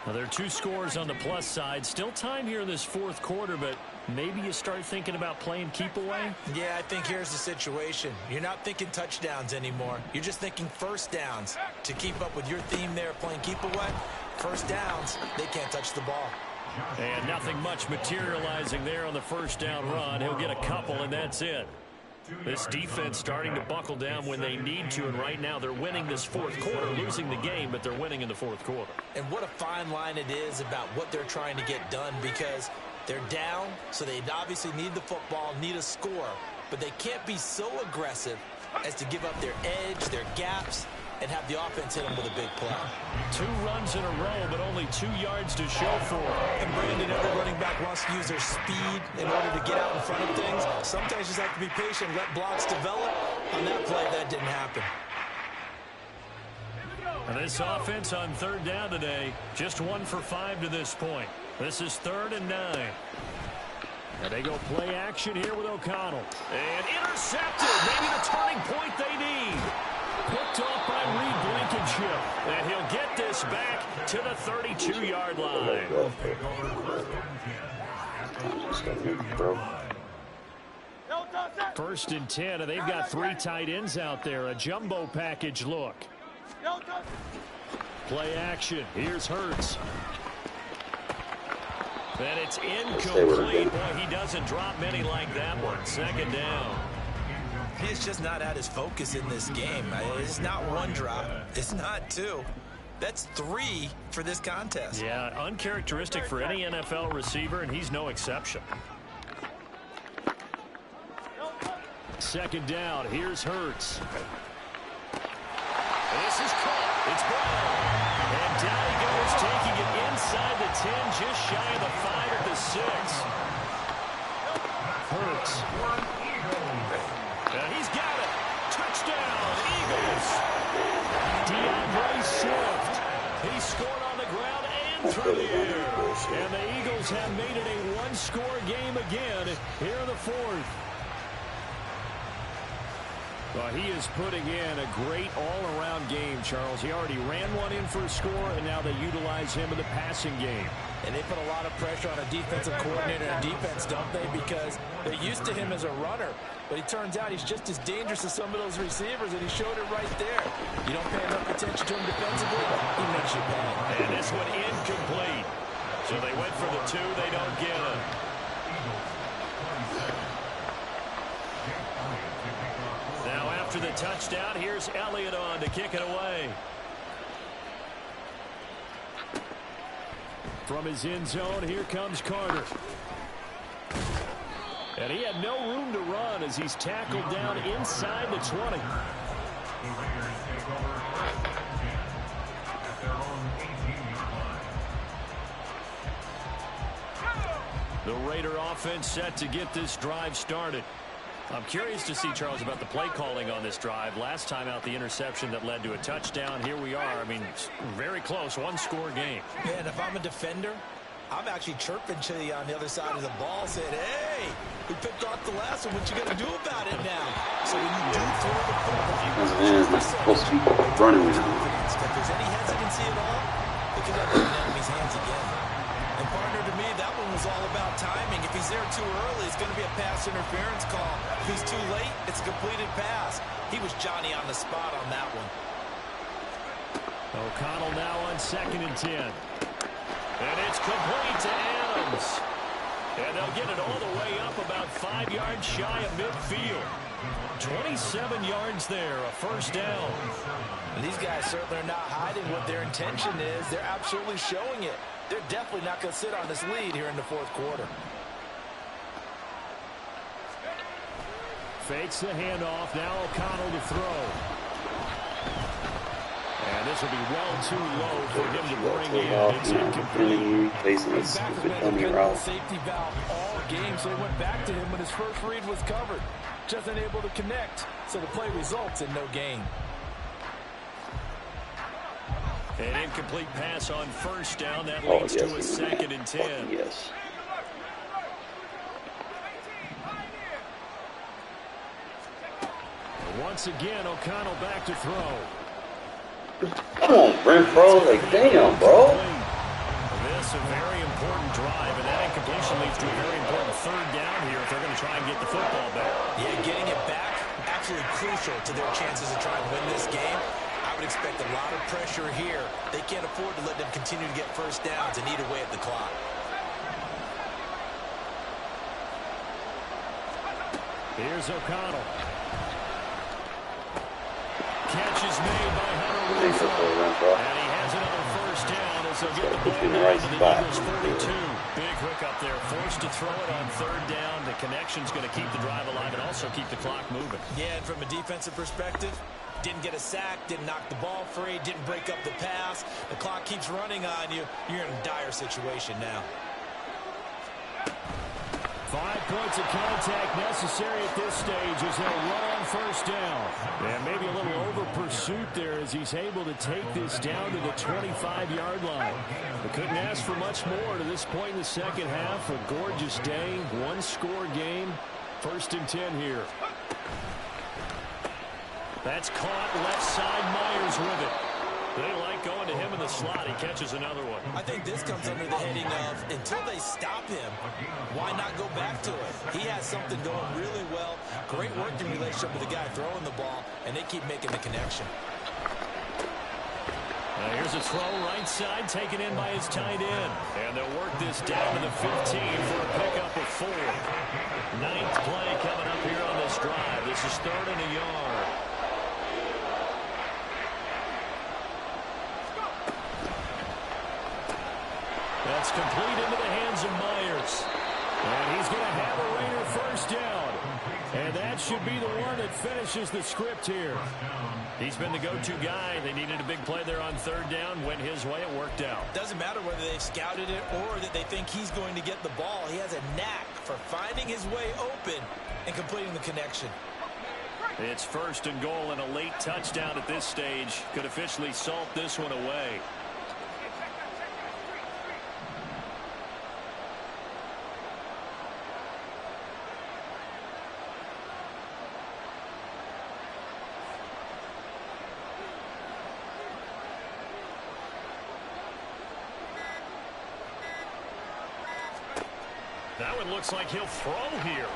Now, there are 2 scores on the plus side. Still time here in this 4th quarter, but maybe you start thinking about playing keep away? Yeah, I think here's the situation. You're not thinking touchdowns anymore. You're just thinking first downs. To keep up with your theme there, playing keep away, first downs, they can't touch the ball. And nothing much materializing there on the first down run. He'll get a couple, and that's it. This defense starting to buckle down when they need to, and right now they're winning this 4th quarter, losing the game, but they're winning in the 4th quarter. And what a fine line it is about what they're trying to get done, because they're down, so they obviously need the football, need a score, but they can't be so aggressive as to give up their edge, their gaps, and have the offense hit them with a big play. 2 runs in a row, but only 2 yards to show for it. And Brandon, every running back wants to use their speed in order to get out in front of things. Sometimes you just have to be patient, let blocks develop. On that play, that didn't happen. And this offense on 3rd down today, just 1 for 5 to this point. This is 3rd and 9. And they go play action here with O'Connell. And intercepted. Maybe the turning point they need. Picked off by Reed Blankenship. And he'll get this back to the 32-yard line. First and 10, and they've got 3 tight ends out there. A jumbo package look. Play action. Here's Hurts. And it's incomplete. Boy, he doesn't drop many like that one. 2nd down. He's just not at his focus in this game. It's not 1 drop. It's not 2. That's 3 for this contest. Yeah, uncharacteristic for any NFL receiver, and he's no exception. 2nd down. Here's Hurts. This is caught. It's Brown. And down he goes, taking it inside the 10, just shy of the 5 at the 6. Hurts. And he's got it. Touchdown, Eagles. DeAndre Swift. He scored on the ground and through the air. And the Eagles have made it a 1-score game again here in the 4th. Well, he is putting in a great all-around game, Charles. He already ran one in for a score, and now they utilize him in the passing game. And they put a lot of pressure on a defensive coordinator and defense, don't they? Because they're used to him as a runner. But it turns out he's just as dangerous as some of those receivers, and he showed it right there. You don't pay enough attention to him defensively, he makes you pay. And this one incomplete. So they went for the 2. They don't get it. Now after the touchdown, here's Elliott on to kick it away. From his end zone, here comes Carter. And he had no room to run as he's tackled down inside the 20. The Raider offense set to get this drive started. I'm curious to see, Charles, about the play calling on this drive. Last time out, the interception that led to a touchdown. Here we are. I mean, very close, 1-score game. Yeah, and if I'm a defender, I'm actually chirping to you on the other side of the ball, saying, hey, we picked off the last one. What you going to do about it now? So when you do throw the football, Man's not supposed to be running with him. if there's any hesitancy at all, it could end up in the enemy's hands again. And partner, to me, that one was all about timing. If he's there too early, it's going to be a pass interference call. If he's too late, it's a completed pass. He was Johnny on the spot on that one. O'Connell now on 2nd and 10. And it's complete to Adams. And they'll get it all the way up about 5 yards shy of midfield. 27 yards there, a first down. And these guys certainly are not hiding what their intention is. They're absolutely showing it. They're definitely not going to sit on this lead here in the 4th quarter. Fakes the handoff. Now O'Connell to throw. And this will be well too low for him to bring in. It's incomplete. Facing a stupid dummy route. Safety valve all game, so he went back to him when his first read was covered. Just unable to connect, so the play results in no gain. An incomplete pass on first down. That leads to a 2nd and 10. Yes. Once again, O'Connell back to throw. Come on, Renfro. Like, damn, bro. This a very important drive, and that incompletion leads to a very important 3rd down here if they're going to try and get the football back. Yeah, getting it back, absolutely crucial to their chances to try and win this game. I would expect a lot of pressure here. They can't afford to let them continue to get first downs and eat away at the clock. Here's O'Connell. Catch is made by Hunter Renfro. And he has another first down as they'll get the ball down to the Eagles' 42. Big hook up there. Forced to throw it on 3rd down. The connection's going to keep the drive alive and also keep the clock moving. Yeah, and from a defensive perspective, didn't get a sack, didn't knock the ball free, didn't break up the pass. The clock keeps running on you. You're in a dire situation now. 5 points of contact necessary at this stage as they'll run on first down. And maybe a little over pursuit there as he's able to take this down to the 25-yard line. But couldn't ask for much more to this point in the second half. A gorgeous day, one-score game. 1st and 10 here. That's caught left side. Myers with it. They like going to him in the slot. He catches another one. I think this comes under the heading of until they stop him, why not go back to it? He has something going really well. Great working relationship with the guy throwing the ball, and they keep making the connection. Here's a throw right side taken in by his tight end. And they'll work this down to the 15 for a pickup of 4. 9th play coming up here on this drive. This is 3rd and a yard. That's complete into the hands of Myers. And he's going to have a Raider first down. And that should be the one that finishes the script here. He's been the go-to guy. They needed a big play there on 3rd down. Went his way. It worked out. Doesn't matter whether they've scouted it or that they think he's going to get the ball. He has a knack for finding his way open and completing the connection. It's 1st and goal, and a late touchdown at this stage could officially salt this one away. That one looks like he'll throw here.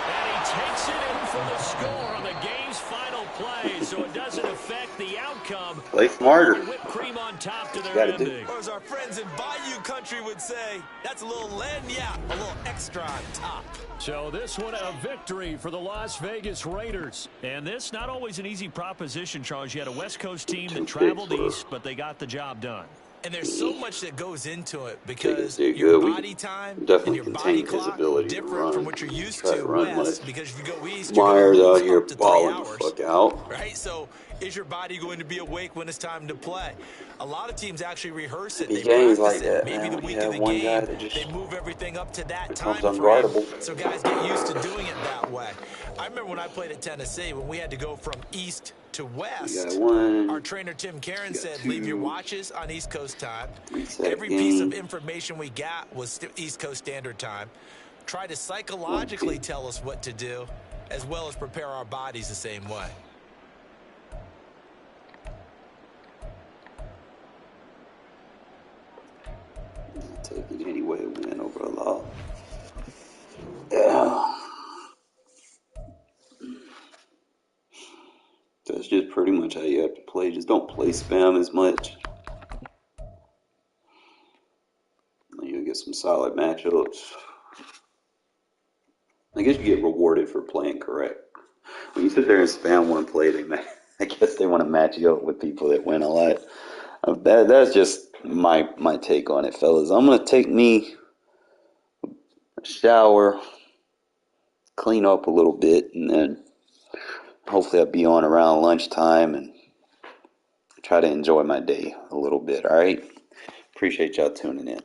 And he takes it in for the score on the game's final play, so it doesn't affect the outcome. Play smarter. Whipped cream on top to their gotta do. ending. Or as our friends in Bayou Country would say, that's a little lagniappe, a little extra on top. So this one a victory for the Las Vegas Raiders. And this not always an easy proposition, Charles. You had a West Coast team that traveled east, but they got the job done. And there's so much that goes into it because they're your good. body time Definitely and your body contain his clock ability to different run. from what you're used Try to to run west. much. Because if you go east, Myers you're out going here to balling 3 the hours. fuck out. Right? So is your body going to be awake when it's time to play? A lot of teams actually rehearse it. Big They games practice like it. that, Maybe man. the When week you of have the one guy game, that just they move everything up to that becomes time frame. unguardable. So guys get used to doing it that way. I remember when I played at Tennessee, when we had to go from east to west, got one. our trainer Tim Karen said, two. leave your watches on East Coast time. Reset Every piece game. of information we got was East Coast Standard Time. Try to psychologically tell us what to do, as well as prepare our bodies the same way. Take it anyway, win over a lot. Yeah. That's just pretty much how you have to play. Just don't play spam as much. You'll get some solid matchups. I guess you get rewarded for playing correct. When you sit there and spam one play, I guess they want to match you up with people that win a lot. That's just my take on it, fellas. I'm going to take me a shower, clean up a little bit, and then hopefully I'll be on around lunchtime and try to enjoy my day a little bit. All right? Appreciate y'all tuning in.